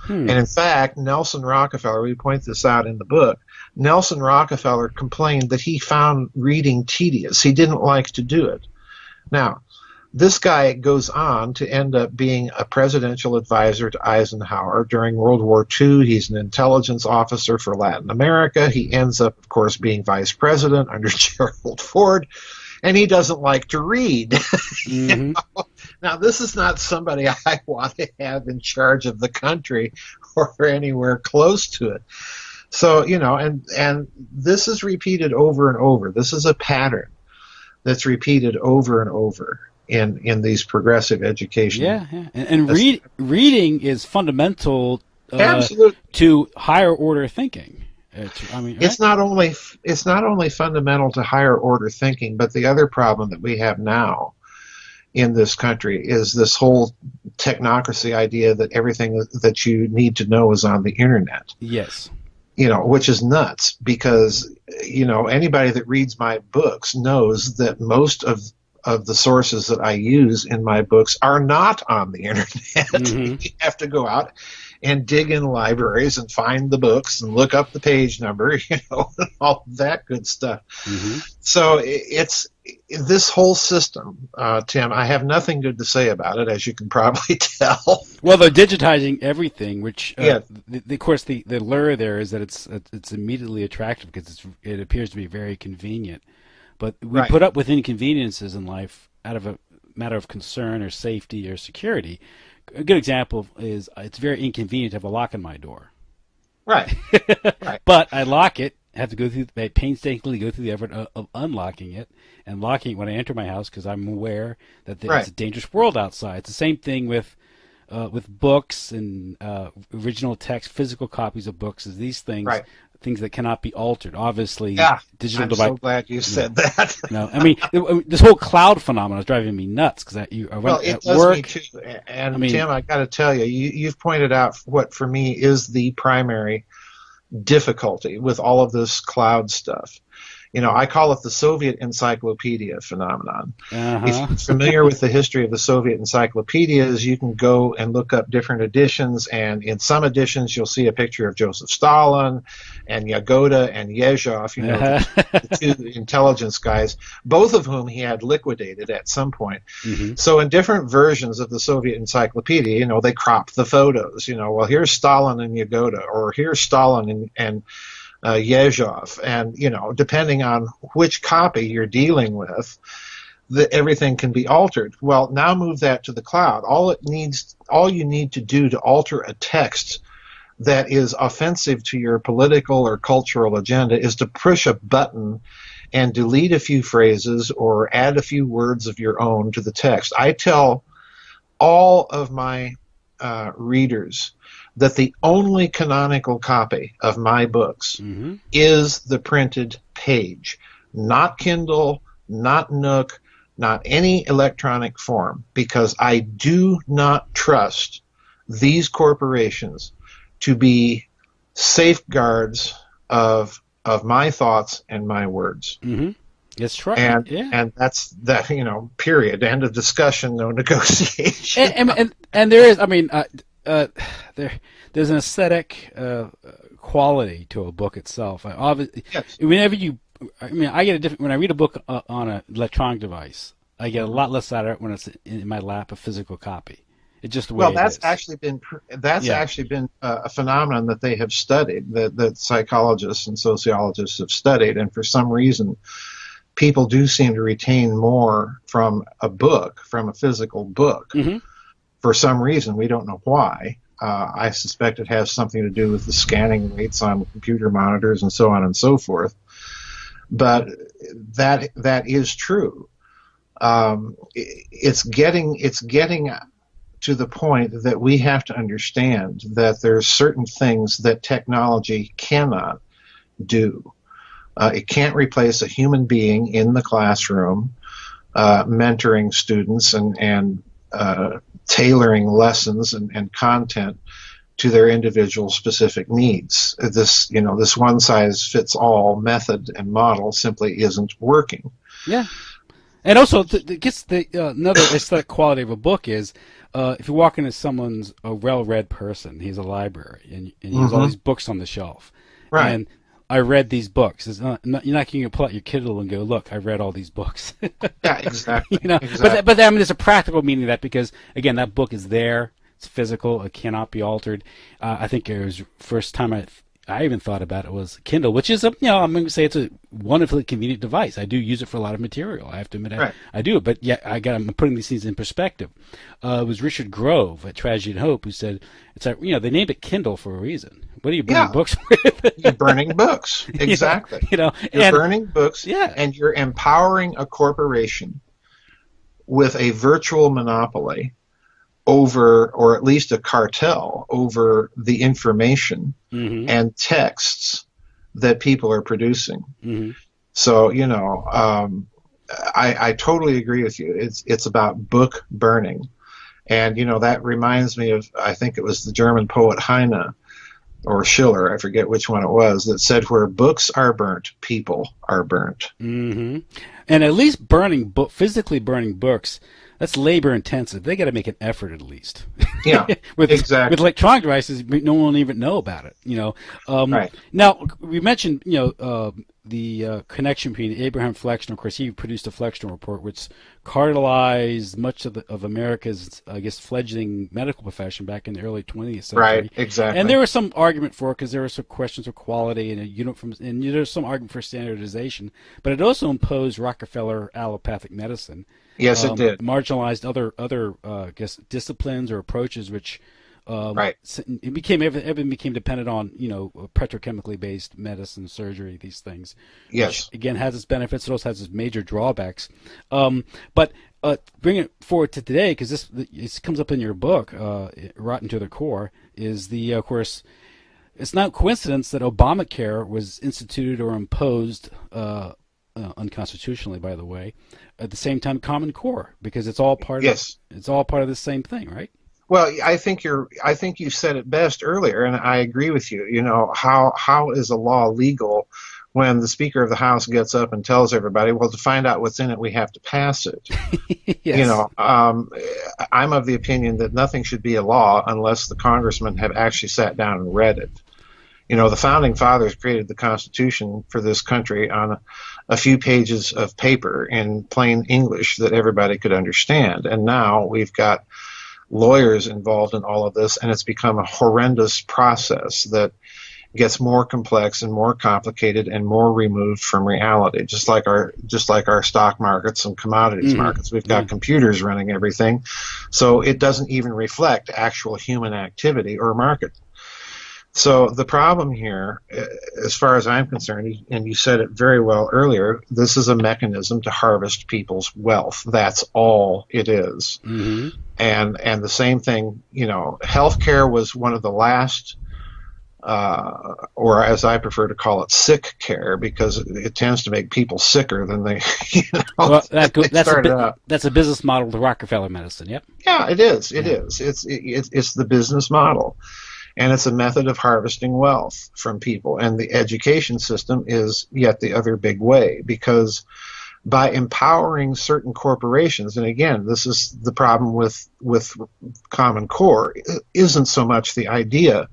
And in fact, Nelson Rockefeller, we point this out in the book, Nelson Rockefeller complained that he found reading tedious. He didn't like to do it. Now, this guy goes on to end up being a presidential advisor to Eisenhower during World War II. He's an intelligence officer for Latin America. He ends up, of course, being vice president under Gerald Ford, and he doesn't like to read. Mm-hmm. Now, this is not somebody I want to have in charge of the country or anywhere close to it. So, and this is repeated over and over. This is a pattern that's repeated over and over in these progressive education. Yeah. And reading is fundamental Absolutely. to higher order thinking. Right? It's not only fundamental to higher order thinking, but the other problem that we have now in this country is this whole technocracy idea that everything that you need to know is on the internet. Yes. Which is nuts because, anybody that reads my books knows that most of the sources that I use in my books are not on the internet. Mm-hmm. You have to go out and dig in libraries and find the books and look up the page number, all that good stuff. Mm-hmm. So it's this whole system, Tim, I have nothing good to say about it, as you can probably tell. Well, they're digitizing everything, which, Yeah. of course, the lure there is that it's immediately attractive because it appears to be very convenient. But we Right. put up with inconveniences in life out of a matter of concern or safety or security. A good example is it's very inconvenient to have a lock on my door. Right. Right. But I lock it, have to painstakingly go through the effort of unlocking it and locking it when I enter my house because I'm aware that there's Right. a dangerous world outside. It's the same thing with books and original text, physical copies of books. Is these things, Right. things that cannot be altered. Obviously, Yeah. digital I'm device. so glad you said that. No, I mean this whole cloud phenomenon is driving me nuts because I Well, went it at does work. me too. And I mean- Tim, I got to tell you, you've pointed out what for me is the primary difficulty with all of this cloud stuff. I call it the Soviet encyclopedia phenomenon. Uh-huh. If you're familiar with the history of the Soviet encyclopedias, you can go and look up different editions, and in some editions you'll see a picture of Joseph Stalin and Yagoda and Yezhov, the two intelligence guys, both of whom he had liquidated at some point. Mm-hmm. So in different versions of the Soviet encyclopedia, they crop the photos. Well, here's Stalin and Yagoda, or here's Stalin and Yezhov, and depending on which copy you're dealing with, everything can be altered. Well, now move that to the cloud. All you need to do to alter a text that is offensive to your political or cultural agenda is to push a button and delete a few phrases or add a few words of your own to the text. I tell all of my readers that the only canonical copy of my books Mm-hmm. is the printed page, not Kindle, not Nook, not any electronic form, because I do not trust these corporations to be safeguards of my thoughts and my words. Mm-hmm. That's right. And that's that, period. End of discussion, no negotiation. And there is, there's an aesthetic quality to a book itself. Yes. I get a different when I read a book on an electronic device. I get a lot less out of it when it's in my lap, a physical copy. It's just the way it is. Actually been a phenomenon that they have studied, that psychologists and sociologists have studied, and for some reason, people do seem to retain more from a physical book. Mm-hmm. For some reason, we don't know why. I suspect it has something to do with the scanning rates on computer monitors and so on and so forth. But that is true. It's getting to the point that we have to understand that there's certain things that technology cannot do. It can't replace a human being in the classroom, mentoring students and tailoring lessons and content to their individual specific needs. This one size fits all method and model simply isn't working. Yeah. And also, it gets another aesthetic quality of a book is if you walk into a well-read person, he's a library, and he has all these books on the shelf. Right. And I read these books. It's not, you're not going to pull out your Kindle and go, look, I read all these books. Yeah, exactly. Exactly. But I mean, there's a practical meaning to that because, again, that book is there. It's physical. It cannot be altered. I think it was first time I even thought about it was Kindle, which is I'm going to say it's a wonderfully convenient device. I do use it for a lot of material. I have to admit, I do. But yeah, I'm putting these things in perspective. It was Richard Grove at Tragedy and Hope who said, it's like, they named it Kindle for a reason. What are you burning books with? You're burning books. Exactly. You're burning books, and you're empowering a corporation with a virtual monopoly over, or at least a cartel over, the information and texts that people are producing. So, I totally agree with you. It's about book burning. And, that reminds me of, I think it was the German poet Heine, or Schiller, I forget which one it was, that said, where books are burnt, people are burnt. And at least physically burning books, that's labor intensive. They got to make an effort at least. Yeah, exactly. With electronic devices, no one will even know about it. Right. Now we mentioned the connection between Abraham Flexner. Of course, he produced a Flexner report, which cartelized much of America's, I guess, fledgling medical profession back in the early 20th century. Right. Exactly. And there was some argument for it because there were some questions of quality and there's some argument for standardization. But it also imposed Rockefeller allopathic medicine. Yes, it did. Marginalized other I guess, disciplines or approaches, which everything became dependent on petrochemically based medicine, surgery, these things. Yes. Which, again, has its benefits. It also has its major drawbacks. But bring it forward to today, because this comes up in your book, Rotten to the Core, is of course, it's not coincidence that Obamacare was instituted or imposed unconstitutionally, by the way, at the same time Common Core, because it's all part of the same thing, right? Well, I think you said it best earlier, and I agree with you. How is a law legal when the Speaker of the House gets up and tells everybody, well, to find out what's in it, we have to pass it. Yes. I'm of the opinion that nothing should be a law unless the congressmen have actually sat down and read it. The Founding Fathers created the Constitution for this country on a few pages of paper in plain English that everybody could understand. And now we've got lawyers involved in all of this, and it's become a horrendous process that gets more complex and more complicated and more removed from reality. Just like our stock markets and commodities markets, we've got computers running everything, so it doesn't even reflect actual human activity or market. So the problem here, as far as I'm concerned, and you said it very well earlier, this is a mechanism to harvest people's wealth. That's all it is. And the same thing, healthcare was one of the last, or as I prefer to call it, sick care, because it tends to make people sicker than they, that's a business model, the Rockefeller medicine. Yep. Yeah, it is. It is. It's the business model. And it's a method of harvesting wealth from people. And the education system is yet the other big way, because by empowering certain corporations, and again, this is the problem with Common Core, it isn't so much the idea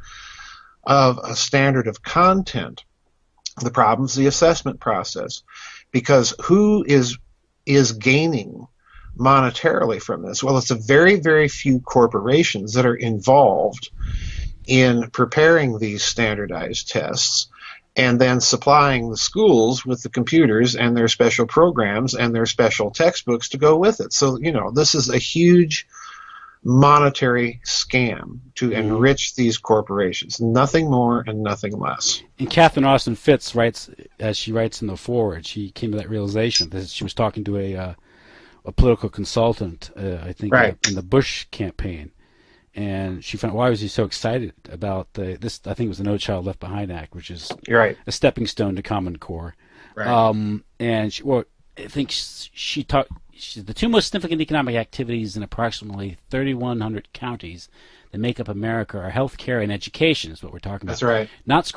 of a standard of content. The problem is the assessment process, because who is gaining monetarily from this? Well, it's a very, very few corporations that are involved in preparing these standardized tests and then supplying the schools with the computers and their special programs and their special textbooks to go with it. So, this is a huge monetary scam to enrich these corporations. Nothing more and nothing less. And Catherine Austin Fitts writes, as she writes in the foreword, she came to that realization that she was talking to a political consultant, I think, in the Bush campaign. And she found, why was he so excited about this? I think it was the No Child Left Behind Act, which is a stepping stone to Common Core. And I think she taught the two most significant economic activities in approximately 3,100 counties that make up America are health care and education. Is what we're talking about. That's right. Not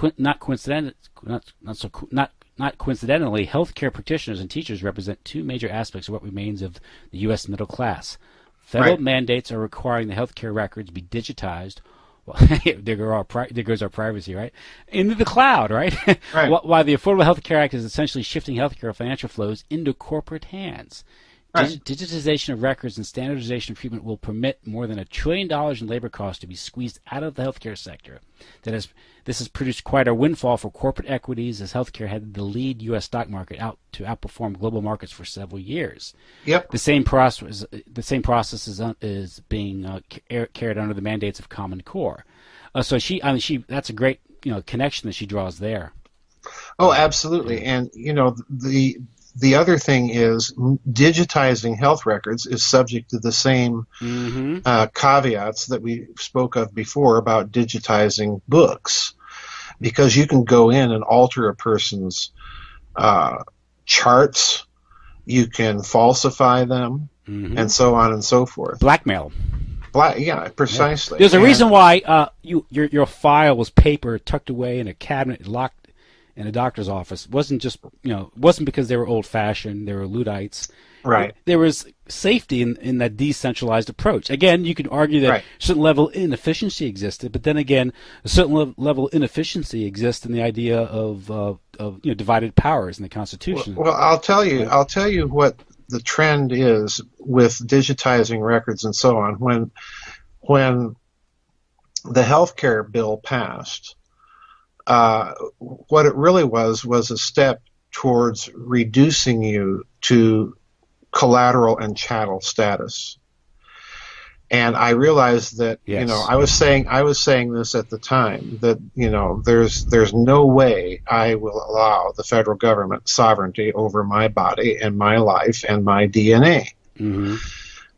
coincidentally, healthcare practitioners and teachers represent two major aspects of what remains of the U.S. middle class. Federal mandates are requiring the healthcare records be digitized, Well, there goes our privacy, right? Into the cloud, right? Right. While the Affordable Health Care Act is essentially shifting healthcare financial flows into corporate hands. Right. Digitization of records and standardization of treatment will permit more than $1 trillion in labor costs to be squeezed out of the healthcare sector. This has produced quite a windfall for corporate equities, as healthcare had the lead U.S. stock market out to outperform global markets for several years. Yep. The same process is being carried under the mandates of Common Core. So that's a great connection that she draws there. Oh, absolutely. And the other thing is digitizing health records is subject to the same caveats that we spoke of before about digitizing books, because you can go in and alter a person's charts, you can falsify them, and so on and so forth. Blackmail. Yeah, precisely. There's a reason why your file was paper tucked away in a cabinet, locked in a doctor's office. It wasn't just wasn't because they were old-fashioned, they were Luddites. Right. There was safety in that decentralized approach. Again, you could argue that a certain level of inefficiency existed, but then again, a certain level of inefficiency exists in the idea of divided powers in the Constitution. Well, I'll tell you what the trend is with digitizing records and so on. When the healthcare bill passed, what it really was a step towards reducing you to collateral and chattel status. And I realized that I was saying this at the time, that there's no way I will allow the federal government sovereignty over my body and my life and my DNA.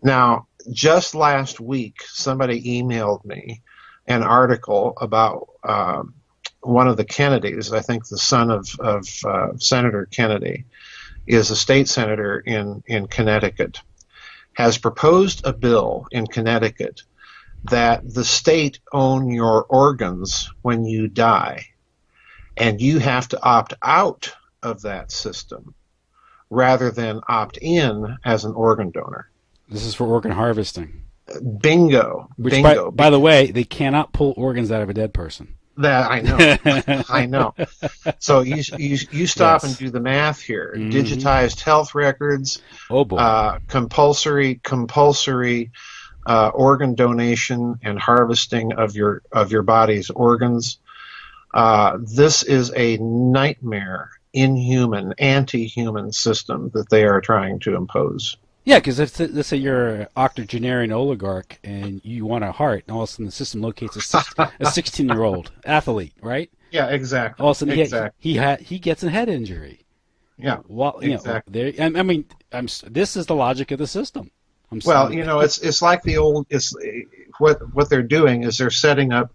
Now, just last week, somebody emailed me an article about one of the Kennedys. I think the son of Senator Kennedy is a state senator in Connecticut, has proposed a bill in Connecticut that the state own your organs when you die, and you have to opt out of that system rather than opt in as an organ donor. This is for organ harvesting. Bingo. By the way, they cannot pull organs out of a dead person. That I know, I know. So you stop and do the math here. Digitized health records. Oh boy. Compulsory organ donation and harvesting of your body's organs. This is a nightmare, inhuman, anti-human system that they are trying to impose. Yeah, because let's say you're an octogenarian oligarch and you want a heart, and all of a sudden the system locates a 16-year-old athlete, right? Yeah, exactly. All of a sudden he gets a head injury. Yeah, well, exactly. This is the logic of the system. It's like the old. It's what they're doing is they're setting up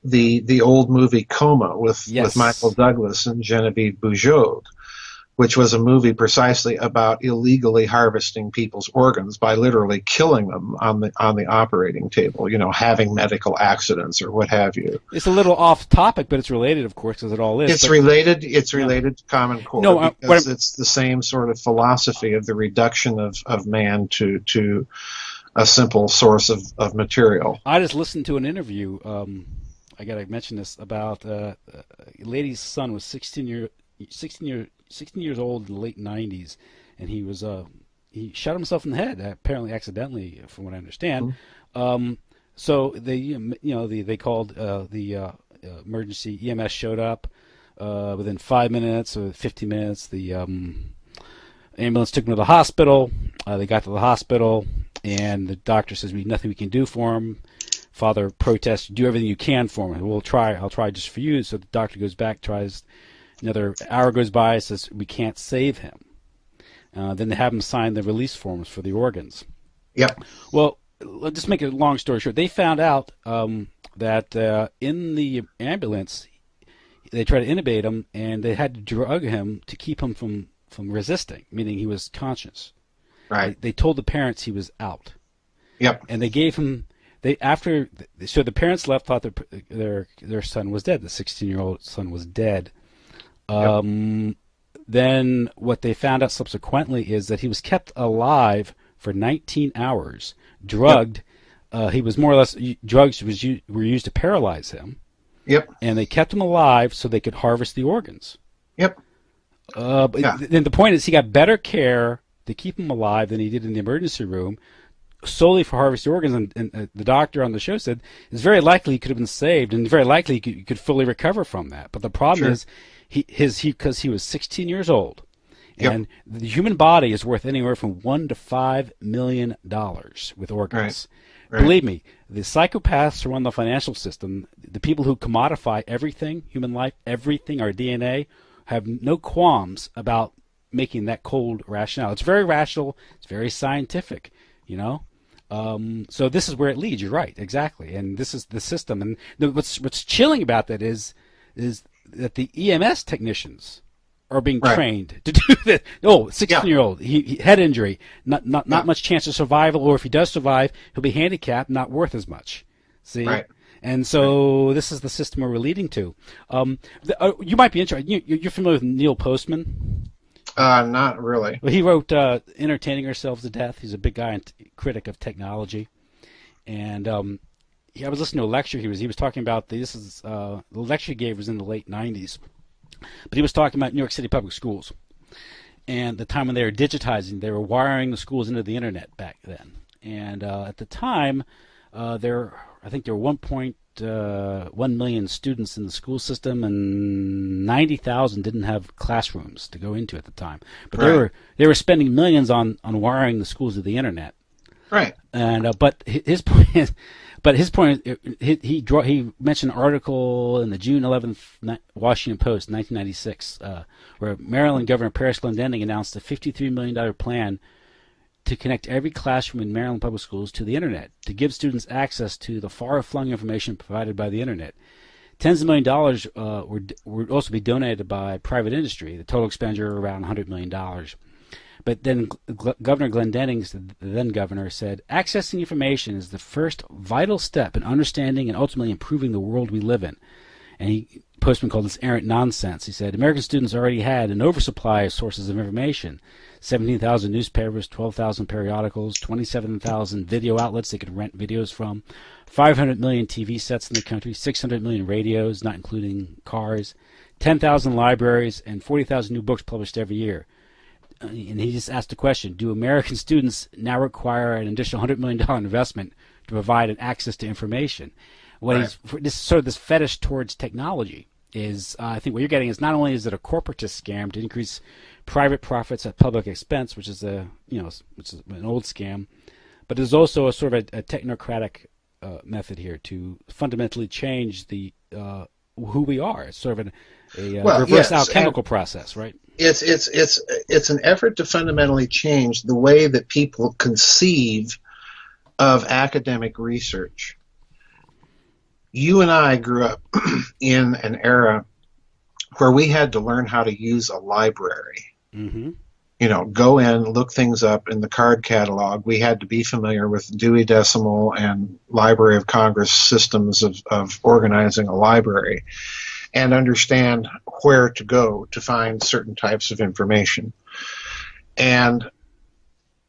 the old movie Coma with Michael Douglas and Genevieve Bujold, which was a movie precisely about illegally harvesting people's organs by literally killing them on the operating table, having medical accidents or what have you. It's a little off topic, but it's related, of course, as it all is. It's related to Common Core, because it's the same sort of philosophy of the reduction of man to a simple source of material. I just listened to an interview, I got to mention this, about a lady's son was 16 years old in the late 90s, and he shot himself in the head, apparently accidentally, from what I understand. So they called the emergency EMS showed up within 5 minutes or 15 minutes. The ambulance took him to the hospital. They got to the hospital, and the doctor says, nothing we can do for him. Father protests, do everything you can for him. I'll try just for you. So the doctor goes back, tries. Another hour goes by, says we can't save him. Then they have him sign the release forms for the organs. Yep. Well, let's just make a long story short. They found out that in the ambulance, they tried to intubate him, and they had to drug him to keep him from resisting, meaning he was conscious. Right. They told the parents he was out. Yep. And they gave him. So the parents left, thought their son was dead. The 16-year-old son was dead. Yep. Then what they found out subsequently is that he was kept alive for 19 hours, drugged, he was more or less, drugs were used to paralyze him. Yep. And they kept him alive so they could harvest the organs. Yep. Then the point is, he got better care to keep him alive than he did in the emergency room, solely for harvesting organs. And the doctor on the show said it's very likely he could have been saved, and very likely he could fully recover from that. But the problem is, because he was 16 years old, and the human body is worth anywhere from $1 to $5 million with organs. Right. Believe me, the psychopaths who run the financial system, the people who commodify everything, human life, everything, our DNA, have no qualms about making that cold rationale. It's very rational. It's very scientific, you know. So this is where it leads. You're right, exactly. And this is the system. And what's chilling about that is that the EMS technicians are being trained to do this. Oh, 16-year-old, he head injury, not much chance of survival, or if he does survive, he'll be handicapped, not worth as much. See? Right. And so this is the system we're leading to. You might be interested. You're familiar with Neil Postman? Not really. Well, he wrote Entertaining Ourselves to Death. He's a big guy and critic of technology. And I was listening to a lecture he was talking about. The lecture he gave was in the late 90s. But he was talking about New York City public schools and the time when they were digitizing. They were wiring the schools into the internet back then. And at the time, I think there were 1.1 million students in the school system, and 90,000 didn't have classrooms to go into at the time. But they were spending millions on wiring the schools to the internet. Right. And but his point is, he mentioned an article in the June 11th Washington Post, 1996, where Maryland Governor Paris Glendening announced a $53 million plan to connect every classroom in Maryland public schools to the internet, to give students access to the far-flung information provided by the internet. Tens of $millions of dollars would also be donated by private industry. The total expenditure around $100 million. But then Governor Glendening, the then governor, said, accessing information is the first vital step in understanding and ultimately improving the world we live in. And Postman called this errant nonsense. He said, American students already had an oversupply of sources of information. 17,000 newspapers, 12,000 periodicals, 27,000 video outlets they could rent videos from, 500 million TV sets in the country, 600 million radios, not including cars, 10,000 libraries, and 40,000 new books published every year. And he just asked the question, do American students now require an additional $100 million investment to provide an access to information? This fetish towards technology is, I think what you're getting is, not only is it a corporatist scam to increase private profits at public expense, which is an old scam, but there's also a sort of a technocratic method here to fundamentally change the who we are. It's sort of a reverse alchemical process, right? It's an effort to fundamentally change the way that people conceive of academic research. You and I grew up in an era where we had to learn how to use a library. Mm-hmm. You know, go in, look things up in the card catalog. We had to be familiar with Dewey Decimal and Library of Congress systems of organizing a library, and understand where to go to find certain types of information. And,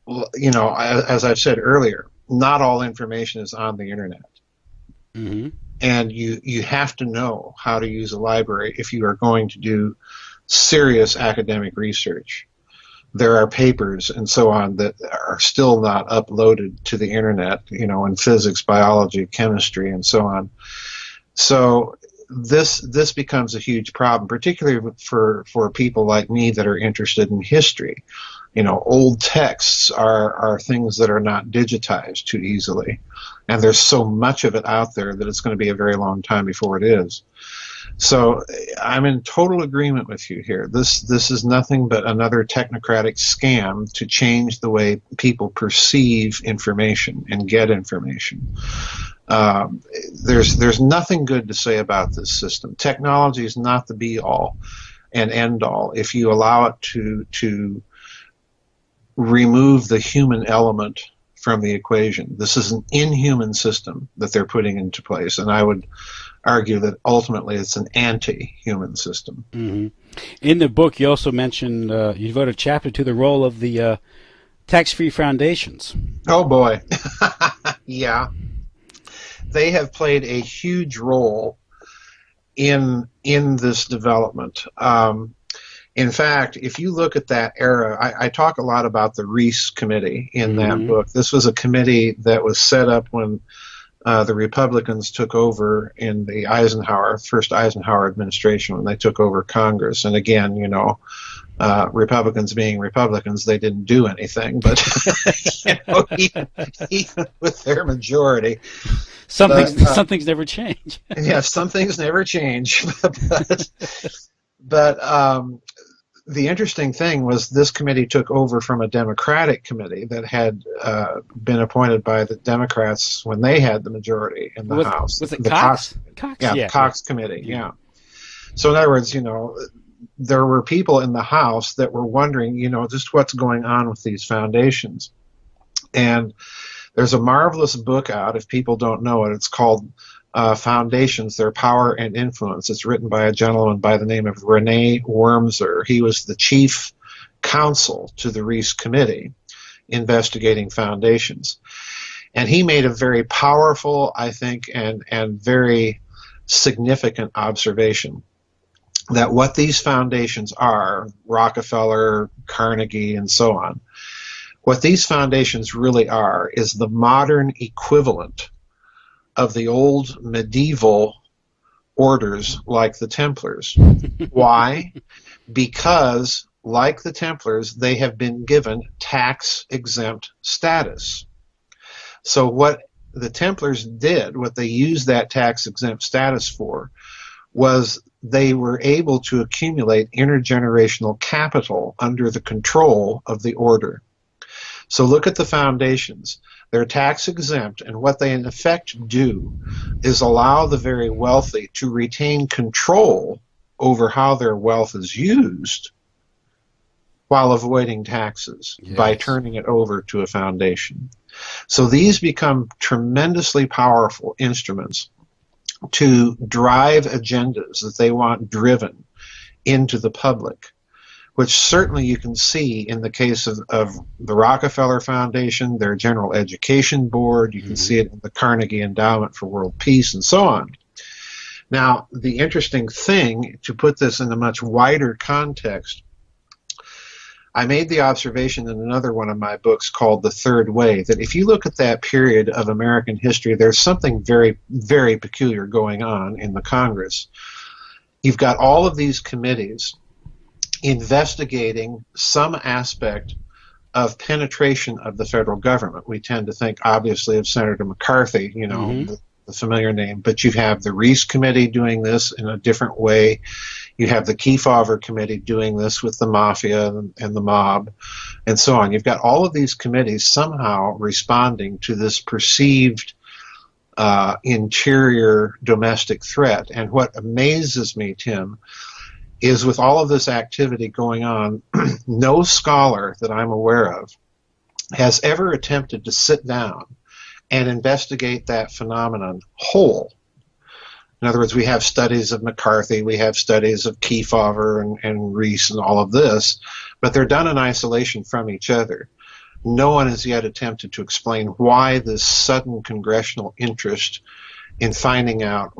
you know, as I've said earlier, not all information is on the internet. Mm-hmm. And you have to know how to use a library if you are going to do serious academic research. There are papers and so on that are still not uploaded to the internet, you know, in physics, biology, chemistry, and so on. So this becomes a huge problem, particularly for people like me that are interested in history. You know, old texts are things that are not digitized too easily, and there's so much of it out there that it's going to be a very long time before it is. So I'm in total agreement with you here. This is nothing but another technocratic scam to change the way people perceive information and get information. There's nothing good to say about this system. Technology is not the be-all and end-all. If you allow it to remove the human element from the equation, this is an inhuman system that they're putting into place, and I would argue that ultimately it's an anti-human system. Mm-hmm. In the book, you also mentioned, you devote a chapter to the role of the tax-free foundations. Oh boy. Yeah. they have played a huge role in this development. In fact, if you look at that era, I talk a lot about the Reese Committee in that book. This was a committee that was set up when the Republicans took over in the first Eisenhower administration, when they took over Congress. And again, Republicans being Republicans, they didn't do anything. But even with their majority, some things never change. Yeah, some things never change. But the interesting thing was this committee took over from a Democratic committee that had been appointed by the Democrats when they had the majority in the House. Was it Cox? The Cox Committee, yeah. So in other words, there were people in the House that were wondering, just what's going on with these foundations. And there's a marvelous book out, if people don't know it. It's called Foundations, Their Power and Influence. It's written by a gentleman by the name of Rene Wormser. He was the chief counsel to the Reese Committee investigating foundations. And he made a very powerful, I think, and very significant observation that what these foundations are, Rockefeller, Carnegie, and so on, what these foundations really are is the modern equivalent of the old medieval orders like the Templars. Why? Because, like the Templars, they have been given tax-exempt status. So what the Templars did, what they used that tax-exempt status for, was they were able to accumulate intergenerational capital under the control of the order. So look at the foundations. They're tax exempt, and what they in effect do is allow the very wealthy to retain control over how their wealth is used while avoiding taxes by turning it over to a foundation. So these become tremendously powerful instruments to drive agendas that they want driven into the public, which certainly you can see in the case of the Rockefeller Foundation, their General Education Board. You can see it in the Carnegie Endowment for World Peace, and so on. Now, the interesting thing, to put this in a much wider context, I made the observation in another one of my books called The Third Way, that if you look at that period of American history, there's something very, very peculiar going on in the Congress. You've got all of these committees investigating some aspect of penetration of the federal government. We tend to think, obviously, of Senator McCarthy, the familiar name, but you have the Reese Committee doing this in a different way. You have the Kefauver Committee doing this with the mafia and the mob, and so on. You've got all of these committees somehow responding to this perceived interior domestic threat. And what amazes me, Tim, is with all of this activity going on, no scholar that I'm aware of has ever attempted to sit down and investigate that phenomenon whole. In other words, we have studies of McCarthy, we have studies of Kefauver and Reese and all of this, but they're done in isolation from each other. No one has yet attempted to explain why this sudden congressional interest in finding out,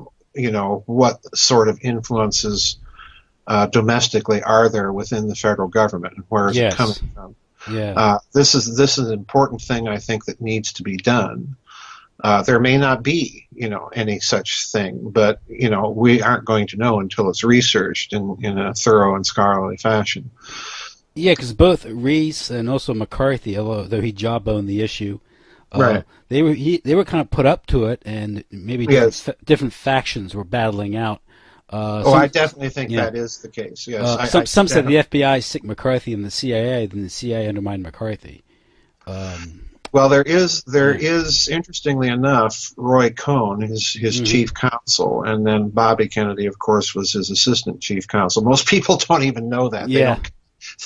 what sort of influences domestically are there within the federal government, and where is it coming from? This is an important thing, I think, that needs to be done. There may not be, any such thing, but we aren't going to know until it's researched in a thorough and scholarly fashion. Yeah, because both Reese and also McCarthy, although he jawboned the issue, right, they were kind of put up to it, and maybe different factions were battling out. I definitely think that is the case. Yes, some said the FBI sicked McCarthy and the CIA, then the CIA undermined McCarthy. Well, there is interestingly enough, Roy Cohn, his chief counsel, and then Bobby Kennedy, of course, was his assistant chief counsel. Most people don't even know that.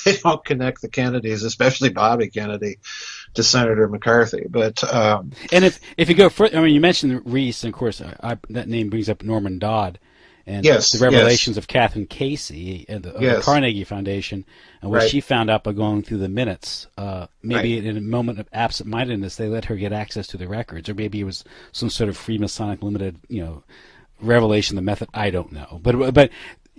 They don't connect the Kennedys, especially Bobby Kennedy, to Senator McCarthy. But and if you go further, you mentioned Reese, and of course that name brings up Norman Dodd. and Yes, the revelations of Catherine Casey and of the Carnegie Foundation, and what she found out by going through the minutes. Maybe in a moment of absent-mindedness, they let her get access to the records, or maybe it was some sort of Freemasonic limited, revelation, the method. I don't know, but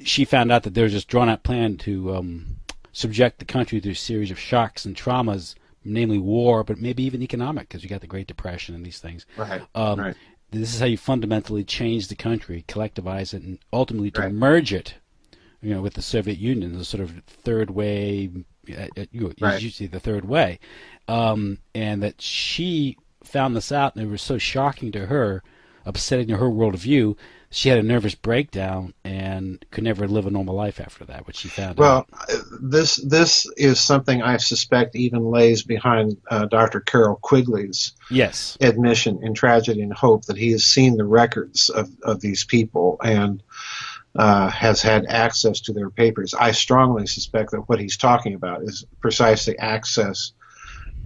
she found out that there was this drawn-out plan to subject the country to a series of shocks and traumas, namely war, but maybe even economic, because you got the Great Depression and these things. Right. This is how you fundamentally change the country, collectivize it, and ultimately to merge it, with the Soviet Union, the sort of third way, usually the third way, and that she found this out, and it was so shocking to her, upsetting to her worldview. She had a nervous breakdown and could never live a normal life after that, which she found out. Well, this is something I suspect even lays behind Dr. Carroll Quigley's admission in Tragedy and Hope, that he has seen the records of these people and has had access to their papers. I strongly suspect that what he's talking about is precisely access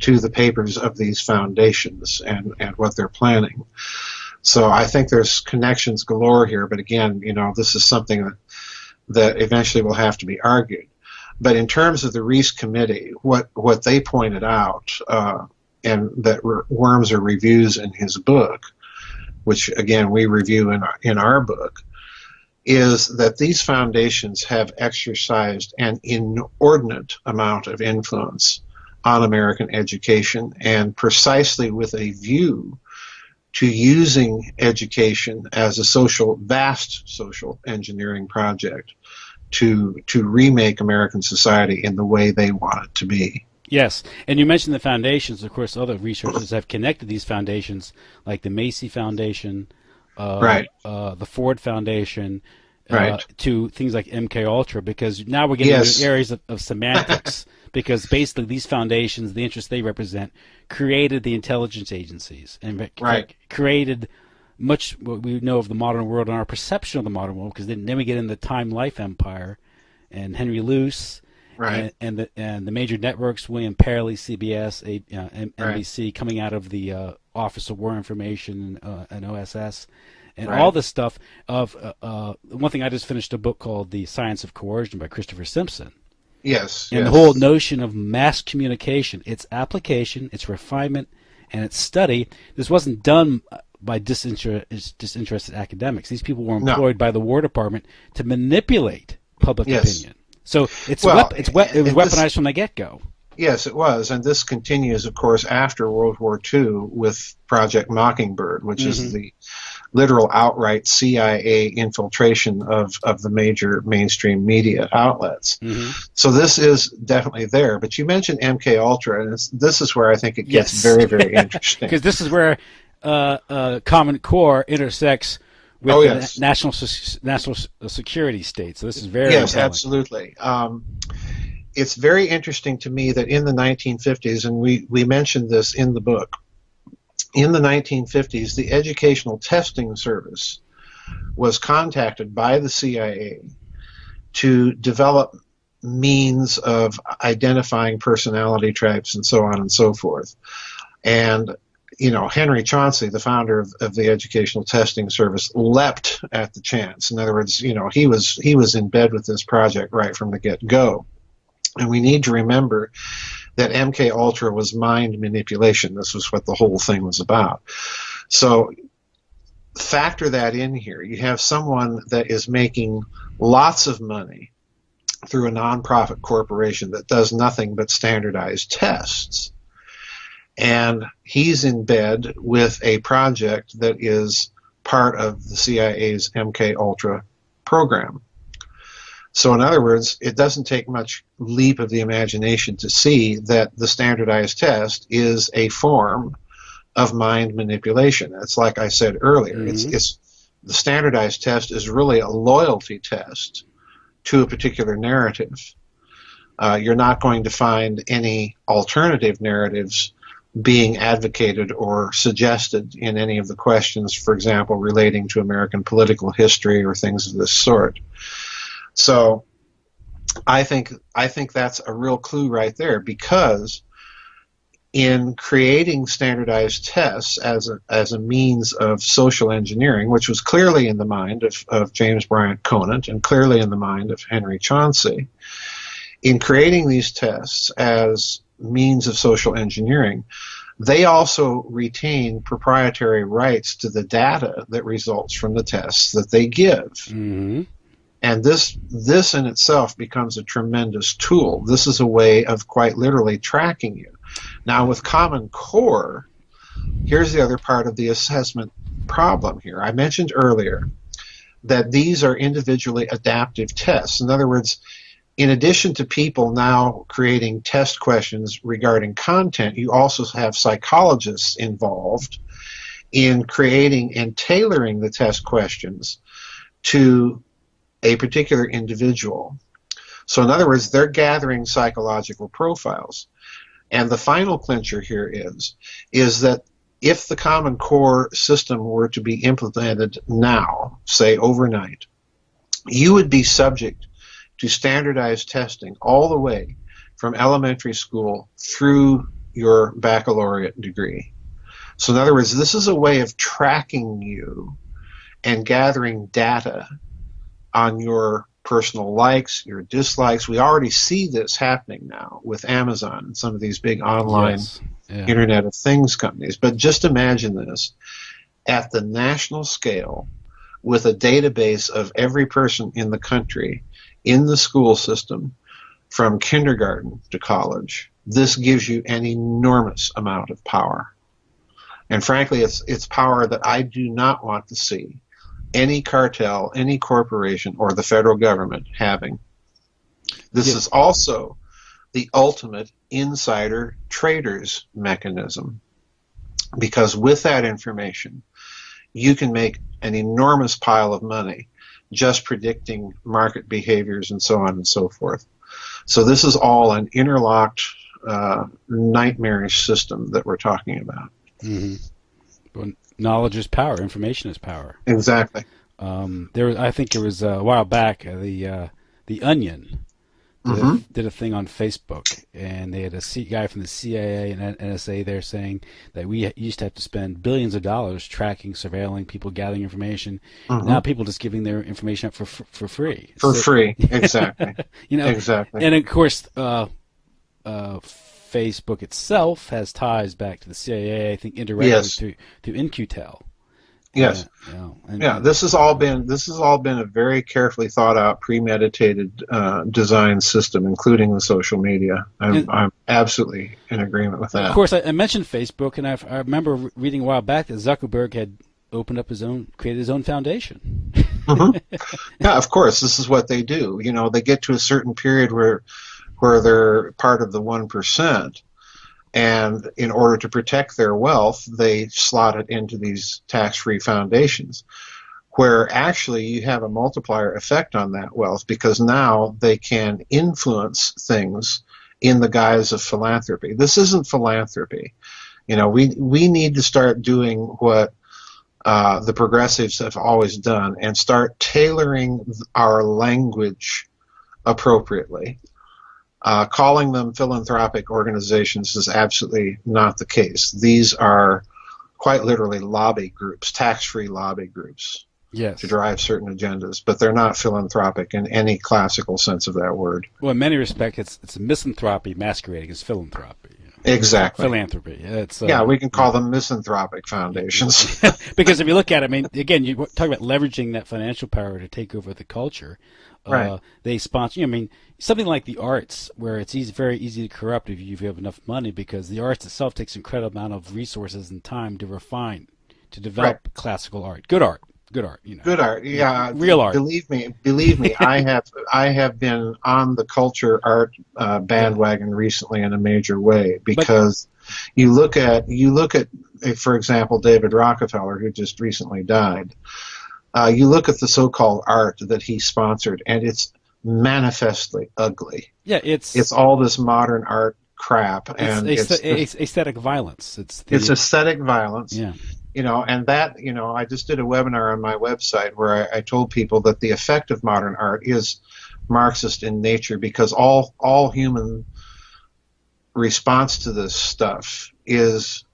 to the papers of these foundations and what they're planning. So I think there's connections galore here, but again, this is something that eventually will have to be argued. But in terms of the Reese Committee, what they pointed out, and that Wormser reviews in his book, which again we review in our book, is that these foundations have exercised an inordinate amount of influence on American education, and precisely with a view to using education as a vast social engineering project to remake American society in the way they want it to be. Yes, and you mentioned the foundations. Of course, other researchers have connected these foundations, like the Macy Foundation, the Ford Foundation, to things like MK Ultra, because now we're getting into areas of semantics. Because basically these foundations, the interests they represent, created the intelligence agencies and created much what we know of the modern world and our perception of the modern world. Because then we get into the Time Life Empire and Henry Luce and the major networks, William Perley, CBS, NBC, coming out of the Office of War Information and OSS. And all this stuff of one thing, I just finished a book called The Science of Coercion by Christopher Simpson. And the whole notion of mass communication, its application, its refinement, and its study, this wasn't done by disinterested academics. These people were employed by the War Department to manipulate public opinion. So it was weaponized from the get-go. Yes, it was, and this continues, of course, after World War II with Project Mockingbird, which is the literal outright CIA infiltration of the major mainstream media outlets. So this is definitely there. But you mentioned MK Ultra, and this is where I think it gets very, very interesting. Because this is where Common Core intersects with the national security state. So this is very Yes, compelling. absolutely. It's very interesting to me that in the 1950s, and we mentioned this in the book, in the 1950s, the Educational Testing Service was contacted by the CIA to develop means of identifying personality types and so on and so forth. And, Henry Chauncey, the founder of the Educational Testing Service, leapt at the chance. In other words, he was in bed with this project right from the get-go. And we need to remember that MK Ultra was mind manipulation. This was what the whole thing was about. So factor that in here. You have someone that is making lots of money through a nonprofit corporation that does nothing but standardized tests. And he's in bed with a project that is part of the CIA's MK Ultra program. So in other words, it doesn't take much leap of the imagination to see that the standardized test is a form of mind manipulation. It's like I said earlier. It's the standardized test is really a loyalty test to a particular narrative. You're not going to find any alternative narratives being advocated or suggested in any of the questions, for example, relating to American political history or things of this sort. So I think that's a real clue right there, because in creating standardized tests as a means of social engineering, which was clearly in the mind of James Bryant Conant and clearly in the mind of Henry Chauncey, in creating these tests as means of social engineering, they also retain proprietary rights to the data that results from the tests that they give. Mm-hmm. And this in itself becomes a tremendous tool. This is a way of quite literally tracking you. Now, with Common Core, here's the other part of the assessment problem here. I mentioned earlier that these are individually adaptive tests. In other words, in addition to people now creating test questions regarding content, you also have psychologists involved in creating and tailoring the test questions to a particular individual. So in other words, they're gathering psychological profiles. And the final clincher here is that if the Common Core system were to be implemented now, say overnight, you would be subject to standardized testing all the way from elementary school through your baccalaureate degree. So in other words, this is a way of tracking you and gathering data on your personal likes, your dislikes. We already see this happening now with Amazon and some of these big online Internet of Things companies. But just imagine this at the national scale with a database of every person in the country in the school system from kindergarten to college. This gives you an enormous amount of power. And frankly, it's power that I do not want to see any cartel, any corporation, or the federal government having. This is also the ultimate insider traders mechanism, because with that information, you can make an enormous pile of money just predicting market behaviors and so on and so forth. So this is all an interlocked, nightmarish system that we're talking about. Mm-hmm. Well, knowledge is power. Information is power. Exactly. I think there was a while back the Onion did a thing on Facebook, and they had a guy from the CIA and NSA there saying that we used to have to spend billions of dollars tracking, surveilling people, gathering information. Now people just giving their information up for free. Free, exactly. Exactly. And of course, Facebook itself has ties back to the CIA, I think indirectly through In-Q-Tel. Yes. This has all been a very carefully thought out, premeditated design system, including the social media. I'm absolutely in agreement with that. Of course, I mentioned Facebook, and I remember reading a while back that Zuckerberg had opened up created his own foundation. Yeah, of course, this is what they do. They get to a certain period where they're part of the 1%. And in order to protect their wealth, they slot it into these tax-free foundations, where actually you have a multiplier effect on that wealth, because now they can influence things in the guise of philanthropy. This isn't philanthropy. We need to start doing what the progressives have always done and start tailoring our language appropriately. Calling them philanthropic organizations is absolutely not the case. These are quite literally lobby groups, tax-free lobby groups, to drive certain agendas, but they're not philanthropic in any classical sense of that word. Well, in many respects, it's misanthropy masquerading as philanthropy. Exactly. Philanthropy. We can call them misanthropic foundations. Because if you look at it, again, you talk about leveraging that financial power to take over the culture. Right. They sponsor, something like the arts, where it's very easy to corrupt if you have enough money, because the arts itself takes an incredible amount of resources and time to refine, to develop classical art. Good art. Good art. Real art. Believe me, I have been on the culture art bandwagon recently in a major way, because you look at, for example, David Rockefeller, who just recently died. You look at the so-called art that he sponsored, and it's manifestly ugly. Yeah, it's all this modern art crap, and it's aesthetic violence. It's aesthetic violence. Yeah. And that, I just did a webinar on my website where I told people that the effect of modern art is Marxist in nature, because all human response to this stuff is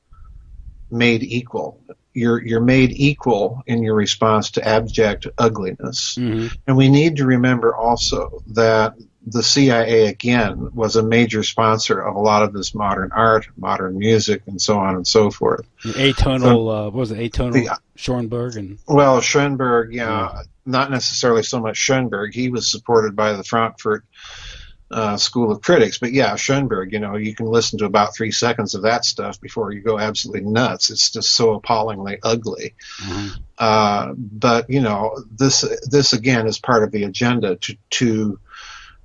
made equal. You're made equal in your response to abject ugliness. Mm-hmm. And we need to remember also that the CIA, again, was a major sponsor of a lot of this modern art, modern music, and so on and so forth. Atonal, what was it, atonal Schoenberg? Well, Schoenberg, not necessarily so much Schoenberg. He was supported by the Frankfurt School of Critics. But yeah, Schoenberg, you can listen to about 3 seconds of that stuff before you go absolutely nuts. It's just so appallingly ugly. Mm-hmm. But, this again is part of the agenda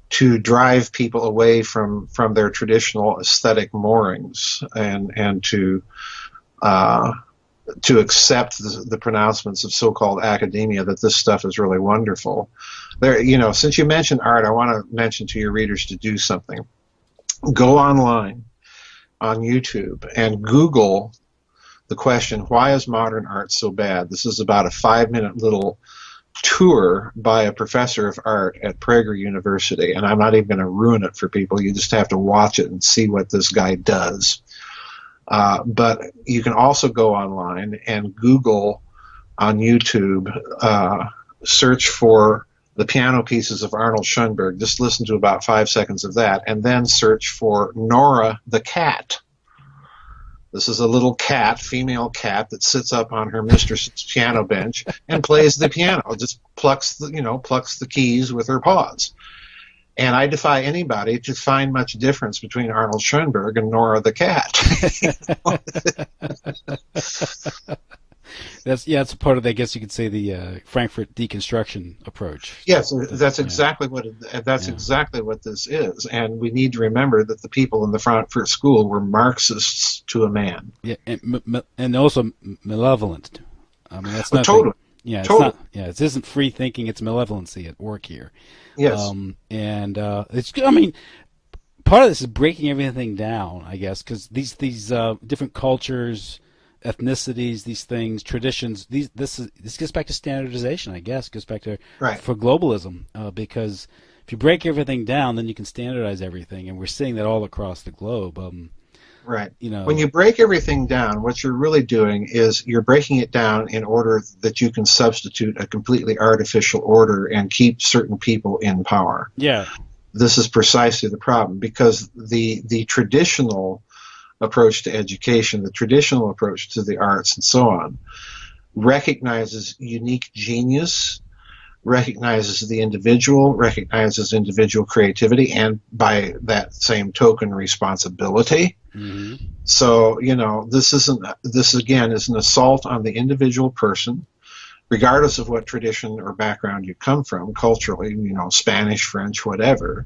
to drive people away from their traditional aesthetic moorings and to accept the pronouncements of so-called academia that this stuff is really wonderful. Since you mentioned art, I want to mention to your readers to do something. Go online on YouTube and Google the question, why is modern art so bad? This is about a 5-minute little tour by a professor of art at Prager University, and I'm not even going to ruin it for people. You just have to watch it and see what this guy does. But you can also go online and Google on YouTube, search for the piano pieces of Arnold Schoenberg. Just listen to about 5 seconds of that, and then search for Nora the cat. This is a little cat, female cat, that sits up on her mistress's piano bench and plays the piano. Just plucks the keys with her paws. And I defy anybody to find much difference between Arnold Schoenberg and Nora the cat. That's part of, I guess you could say, the Frankfurt deconstruction approach. Yes, that's exactly what exactly what this is, and we need to remember that the people in the Frankfurt School were Marxists to a man. Yeah, and also malevolent. I mean, that's not totally. Yeah, it's totally. not. Yeah, it isn't free thinking; it's malevolency at work here. Yes, and it's. I mean, part of this is breaking everything down, I guess, because these different cultures, ethnicities, these things, traditions. This gets back to standardization, I guess. Goes back to for globalism, because if you break everything down, then you can standardize everything, and we're seeing that all across the globe. Right. When you break everything down, what you're really doing is you're breaking it down in order that you can substitute a completely artificial order and keep certain people in power. Yeah. This is precisely the problem, because the traditional approach to education, the traditional approach to the arts and so on, recognizes unique genius, recognizes the individual, recognizes individual creativity, and by that same token, responsibility. Mm-hmm. So, this again is an assault on the individual person, regardless of what tradition or background you come from, culturally, Spanish, French, whatever.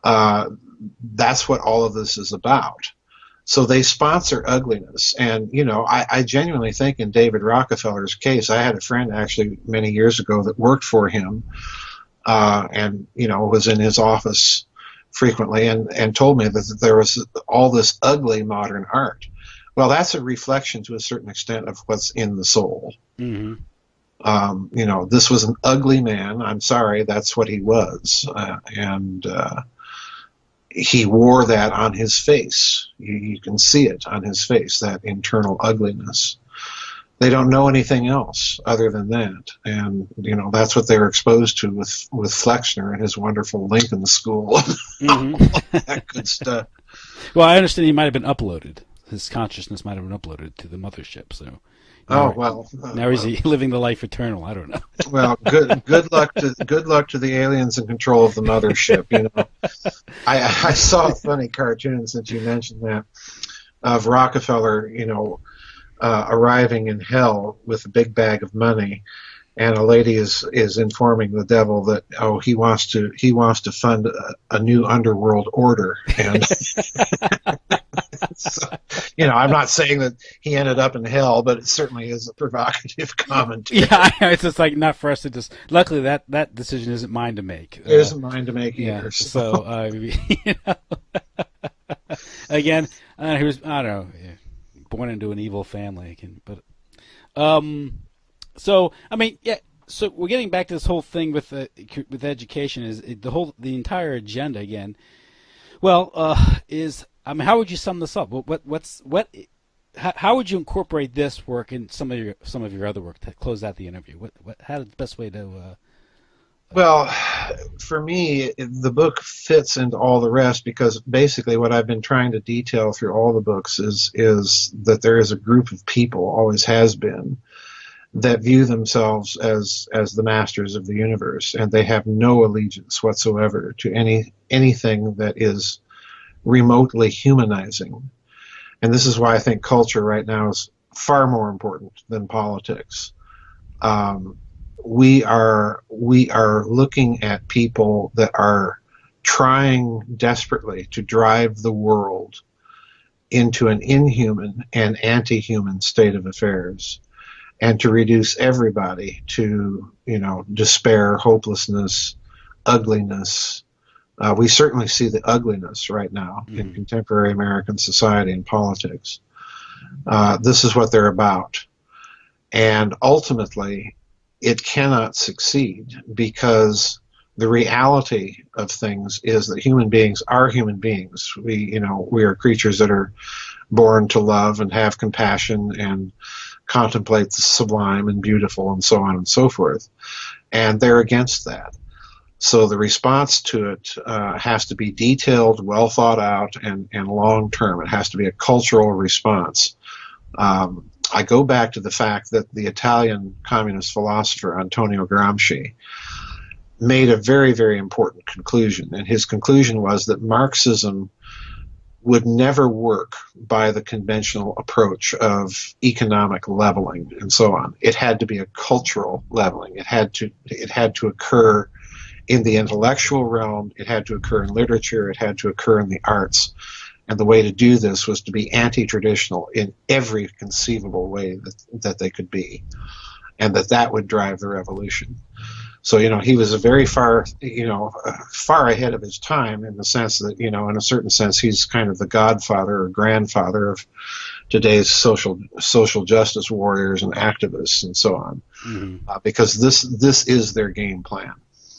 That's what all of this is about. So they sponsor ugliness. And, I genuinely think in David Rockefeller's case, I had a friend actually many years ago that worked for him and, was in his office frequently and told me that there was all this ugly modern art. Well, that's a reflection to a certain extent of what's in the soul. Mm-hmm. This was an ugly man. I'm sorry, that's what he was. And he wore that on his face. You can see it on his face, that internal ugliness. They don't know anything else other than that. And, that's what they were exposed to with Flexner and his wonderful Lincoln School. Mm-hmm. That good stuff. Well, I understand he might have been uploaded. His consciousness might have been uploaded to the mothership. So. Now is he living the life eternal? I don't know. Well, good luck to the aliens in control of the mothership. I saw a funny cartoon, since you mentioned that, of Rockefeller, arriving in hell with a big bag of money, and a lady is informing the devil that he wants to fund a new underworld order, and so, I'm not saying that he ended up in hell, but it certainly is a provocative commentary. Yeah, it's just like not for us to just. Luckily, that decision isn't mine to make. It isn't mine to make either. Yeah, so again, he was, I don't know, born into an evil family, So I mean, yeah. So we're getting back to this whole thing with education. Is the entire agenda again? Well, is I mean, how would you sum this up? How would you incorporate this work in some of your other work to close out the interview? How is the best way to? Well, for me, the book fits into all the rest because basically what I've been trying to detail through all the books is that there is a group of people, always has been, that view themselves as the masters of the universe, and they have no allegiance whatsoever to anything that is remotely humanizing. And this is why I think culture right now is far more important than politics. We are looking at people that are trying desperately to drive the world into an inhuman and anti-human state of affairs, and to reduce everybody to, despair, hopelessness, ugliness. We certainly see the ugliness right now in contemporary American society and politics. This is what they're about. And ultimately, it cannot succeed because the reality of things is that human beings are human beings. We are creatures that are born to love and have compassion and contemplate the sublime and beautiful and so on and so forth. And they're against that. So the response to it has to be detailed, well thought out, and long term. It has to be a cultural response. I go back to the fact that the Italian communist philosopher Antonio Gramsci made a very, very important conclusion. And his conclusion was that Marxism would never work by the conventional approach of economic leveling and so on. It had to be a cultural leveling. It had to occur in the intellectual realm. It had to occur in literature. It had to occur in the arts. And the way to do this was to be anti-traditional in every conceivable way that they could be, and that would drive the revolution. So, he was a very far ahead of his time in the sense that, in a certain sense, he's kind of the godfather or grandfather of today's social justice warriors and activists and so on, because this is their game plan.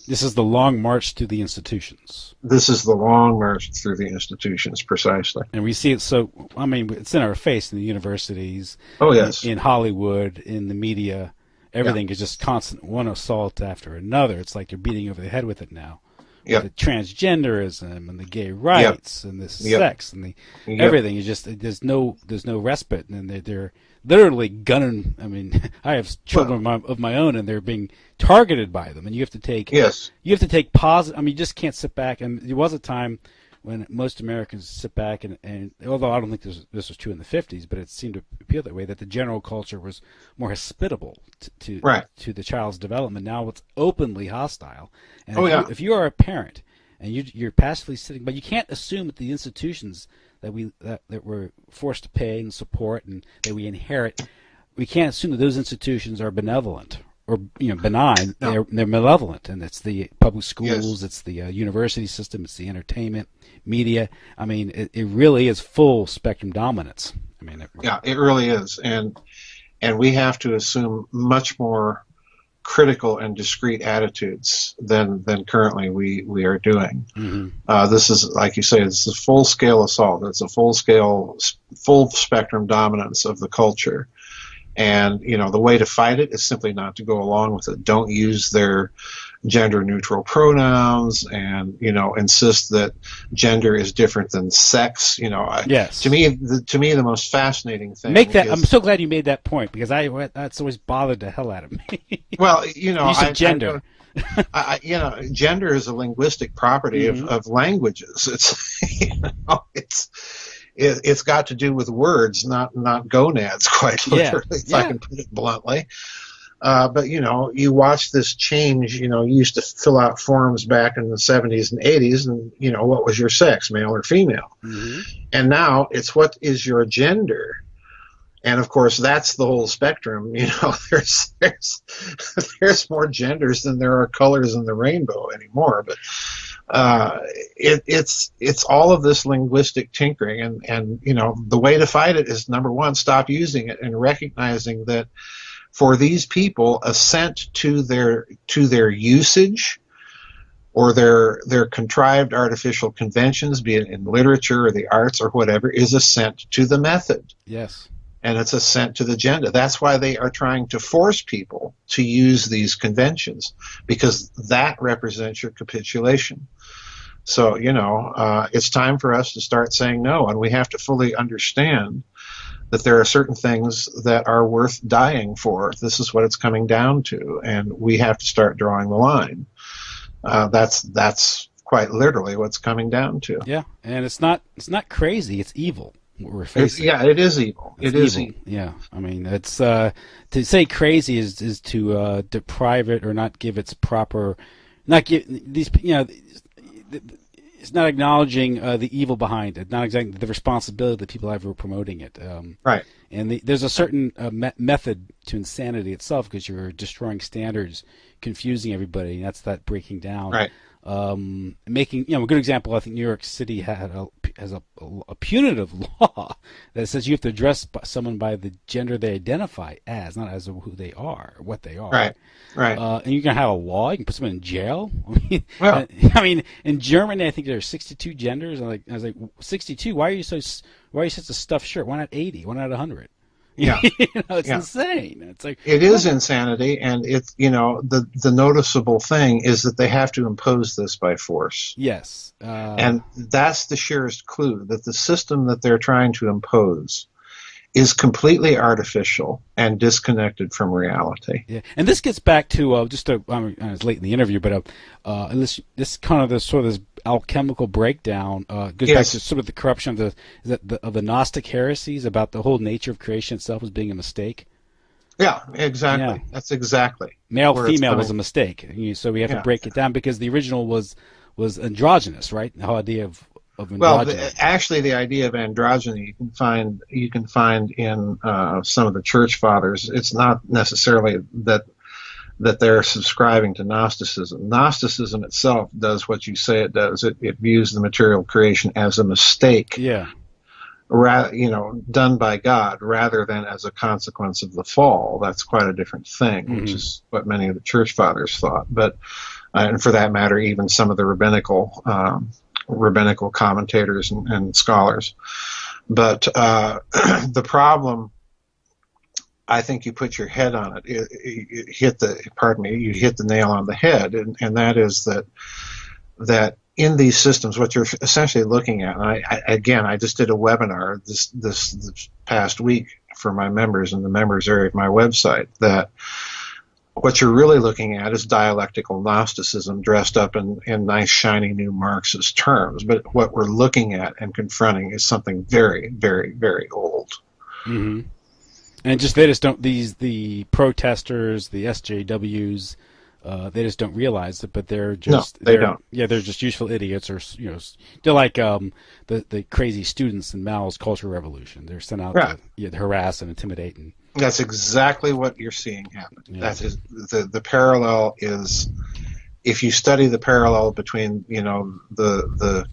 This is the long march through the institutions. This is the long march through the institutions, precisely. And we see it it's in our face in the universities. Oh, yes. In Hollywood, in the media. Everything is just constant, one assault after another. It's like you're beating over the head with it now. Yep. The transgenderism and the gay rights and the sex and the everything is just there's no respite, and they're literally gunning. I mean, I have children of my own, and they're being targeted by them, and you have to take positive. I mean, you just can't sit back. And there was a time when most Americans sit back and although I don't think this was true in the 50s, but it seemed to appear that way, that the general culture was more hospitable to the child's development. Now it's openly hostile. And if you are a parent and you're passively sitting, but you can't assume that the institutions that we're forced to pay and support and that we inherit, we can't assume that those institutions are benevolent or benign. No. They're malevolent, and it's the public schools, it's the university system, it's the entertainment, media. I mean, it really is full spectrum dominance. I mean, it really is, and we have to assume much more critical and discrete attitudes than currently we are doing. This is, like you say, it's a full scale assault. It's a full spectrum dominance of the culture. And, the way to fight it is simply not to go along with it. Don't use their gender-neutral pronouns and, insist that gender is different than sex. Yes. To me, the most fascinating thing I'm so glad you made that point, because that's always bothered the hell out of me. Well, you said gender. Gender is a linguistic property of languages. It's got to do with words, not gonads, quite literally, if I can put it bluntly. But, you watch this change. You used to fill out forms back in the 70s and 80s, and, what was your sex, male or female? And now it's what is your gender? And, of course, that's the whole spectrum. There's more genders than there are colors in the rainbow anymore. But it's all of this linguistic tinkering, and the way to fight it is, number one, stop using it and recognizing that for these people, assent to their usage or their contrived artificial conventions, be it in literature or the arts or whatever, is assent to the method. Yes. And it's assent to the agenda. That's why they are trying to force people to use these conventions, because that represents your capitulation. So, it's time for us to start saying no, and we have to fully understand that there are certain things that are worth dying for. This is what it's coming down to, and we have to start drawing the line. That's quite literally what's coming down to. Yeah, and it's not crazy. It's evil. What we're facing. It is evil. It is evil. Yeah, I mean, it's to say crazy is to deprive it or not give its proper, not give these. It's not acknowledging the evil behind it, not exactly the responsibility that people have for promoting it. Right. And there's a certain method to insanity itself, because you're destroying standards, confusing everybody. And that's that breaking down. Right. Making a good example. I think New York City has a punitive law that says you have to address someone by the gender they identify as, not as who they are, or what they are. Right. Right. And you can have a law. You can put someone in jail. Well, I mean, in Germany, I think there are 62 genders. I was like, 62? Why are you such a stuffed shirt? Why not 80? Why not 100? Yeah. It's insane. It's like, it is insanity, and it's the noticeable thing is that they have to impose this by force. Yes. And that's the surest clue that the system that they're trying to impose is completely artificial and disconnected from reality. Yeah, and this gets back to it's late in the interview, but this kind of this alchemical breakdown goes back to sort of the corruption of the Gnostic heresies about the whole nature of creation itself as being a mistake. Yeah, exactly. Yeah. That's exactly. Male, female was a mistake. So we have to break it down, because the original was androgynous, right? The whole idea of androgyny. Well, actually, the idea of androgyny you can find in some of the church fathers. It's not necessarily that they're subscribing to Gnosticism. Gnosticism itself does what you say it does. It views the material creation as a mistake. Yeah. Done by God rather than as a consequence of the fall. That's quite a different thing, which is what many of the church fathers thought. But, and for that matter, even some of the rabbinical commentators and scholars. But the problem, I think you put your head on it. You hit the nail on the head, and that is that in these systems, what you're essentially looking at, and I just did a webinar this past week for my members in the members area of my website, that what you're really looking at is dialectical Gnosticism dressed up in nice, shiny new Marxist terms. But what we're looking at and confronting is something very, very, very old. Mm-hmm. And they just don't, the protesters, the SJWs, they just don't realize it, but they're just... No, they don't. Yeah, they're just useful idiots, or, they're like the crazy students in Mao's Cultural Revolution. They're sent out to harass and intimidate. And that's exactly what you're seeing happen. Yeah. That is, the parallel is, if you study the parallel between, the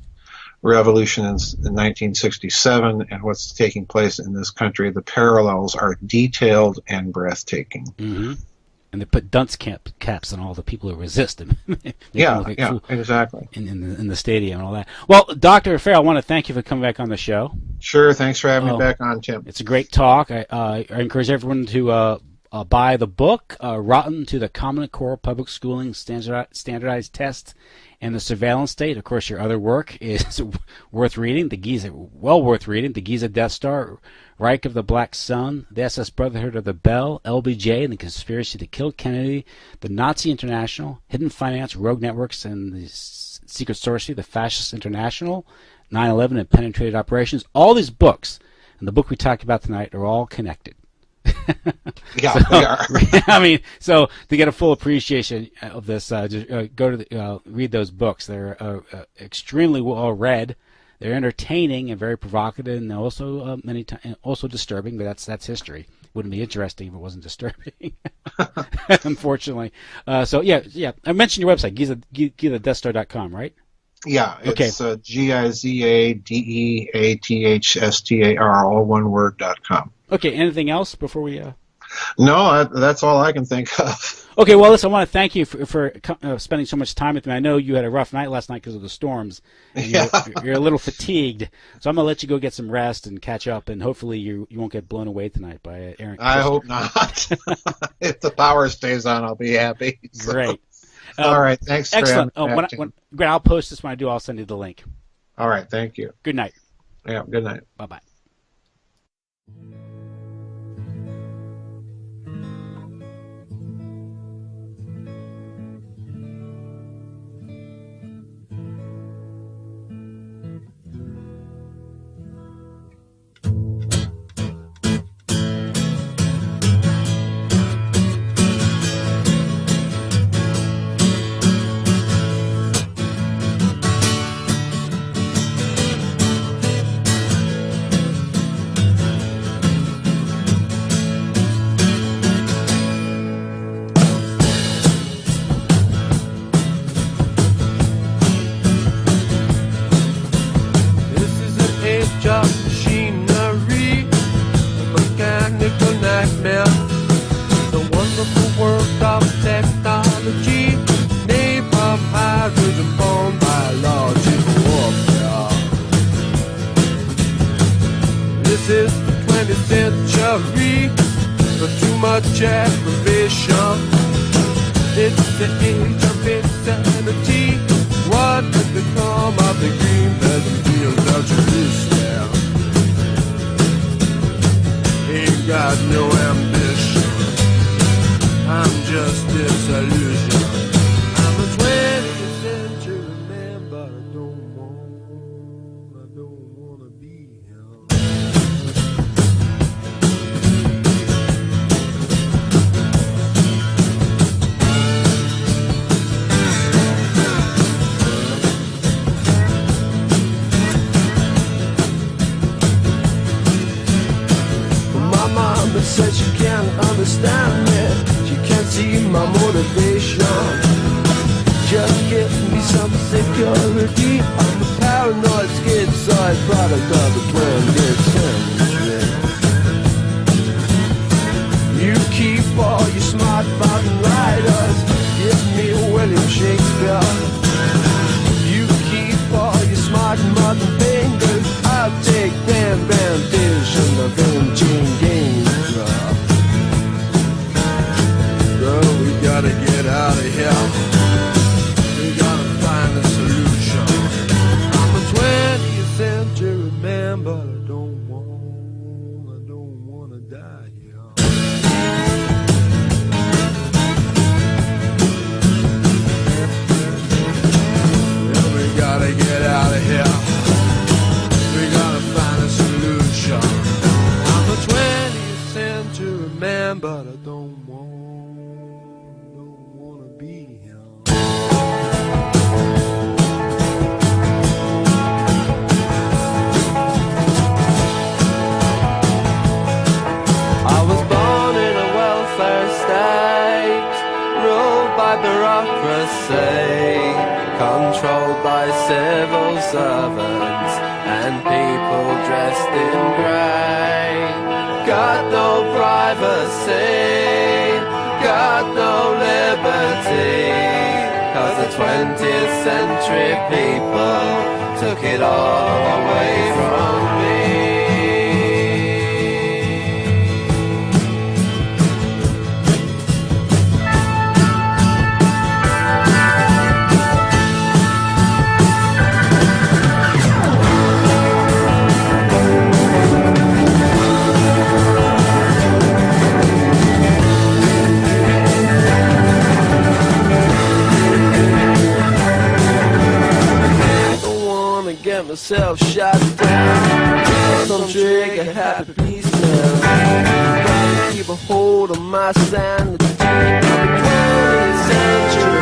revolution in 1967 and what's taking place in this country, the parallels are detailed and breathtaking. Mm-hmm. And they put dunce caps on all the people who resist him. Exactly. In the stadium and all that. Well, Dr. Farrell, I want to thank you for coming back on the show. Sure, thanks for having me back on, Tim. It's a great talk. I encourage everyone to buy the book, Rotten to the Common Core Public Schooling Standardized Test and the Surveillance State. Of course, your other work is worth reading. Well worth reading. The Giza Death Star, Reich of the Black Sun, the SS Brotherhood of the Bell, LBJ and the Conspiracy to Kill Kennedy, the Nazi International, Hidden Finance, Rogue Networks, and the Secret Sorcery, the Fascist International, 9/11 and Penetrated Operations. All these books and the book we talked about tonight are all connected. Yeah, they are. I mean, so to get a full appreciation of this, just go to read those books. They're extremely well read. They're entertaining and very provocative, and also many times also disturbing. But that's history. Wouldn't be interesting if it wasn't disturbing, unfortunately. So yeah. I mentioned your website, GizaDeathStar.com, right? Yeah. Okay. It's GizaDeathstar, all one word .com. Okay. Anything else before we? No, that's all I can think of. Okay, well, listen, I want to thank you for spending so much time with me. I know you had a rough night last night because of the storms. And you're a little fatigued, so I'm going to let you go get some rest and catch up, and hopefully you won't get blown away tonight by Aaron. I hope not. If the power stays on, I'll be happy. So. Great. All right, thanks. Excellent. Great, I'll post this when I do. I'll send you the link. All right, thank you. Good night. Yeah, good night. Bye-bye. Said she can't understand me, she can't see my motivation. Just give me some security. I'm a paranoid schizoid product of the 20th century. You keep all your smart button riders, give me William Shakespeare. You keep all your smart button fingers, I'll take Van Dish and the Vinci game. Girl, we gotta get out of here. We gotta find a solution. I'm a 20th century man, but I don't wanna die here. Yeah, we gotta get out of here. We gotta find a solution. I'm a 20th century man, but I don't wanna be here. I was born in a welfare state, ruled by bureaucracy, controlled by civil servants and people dressed in grey. Got no privacy, got no liberty, 'cause the 20th century people took it all away from me. Get myself shot down, some trigger happy piecemeal. Gotta keep a hold on my sanity. I'm a 20th century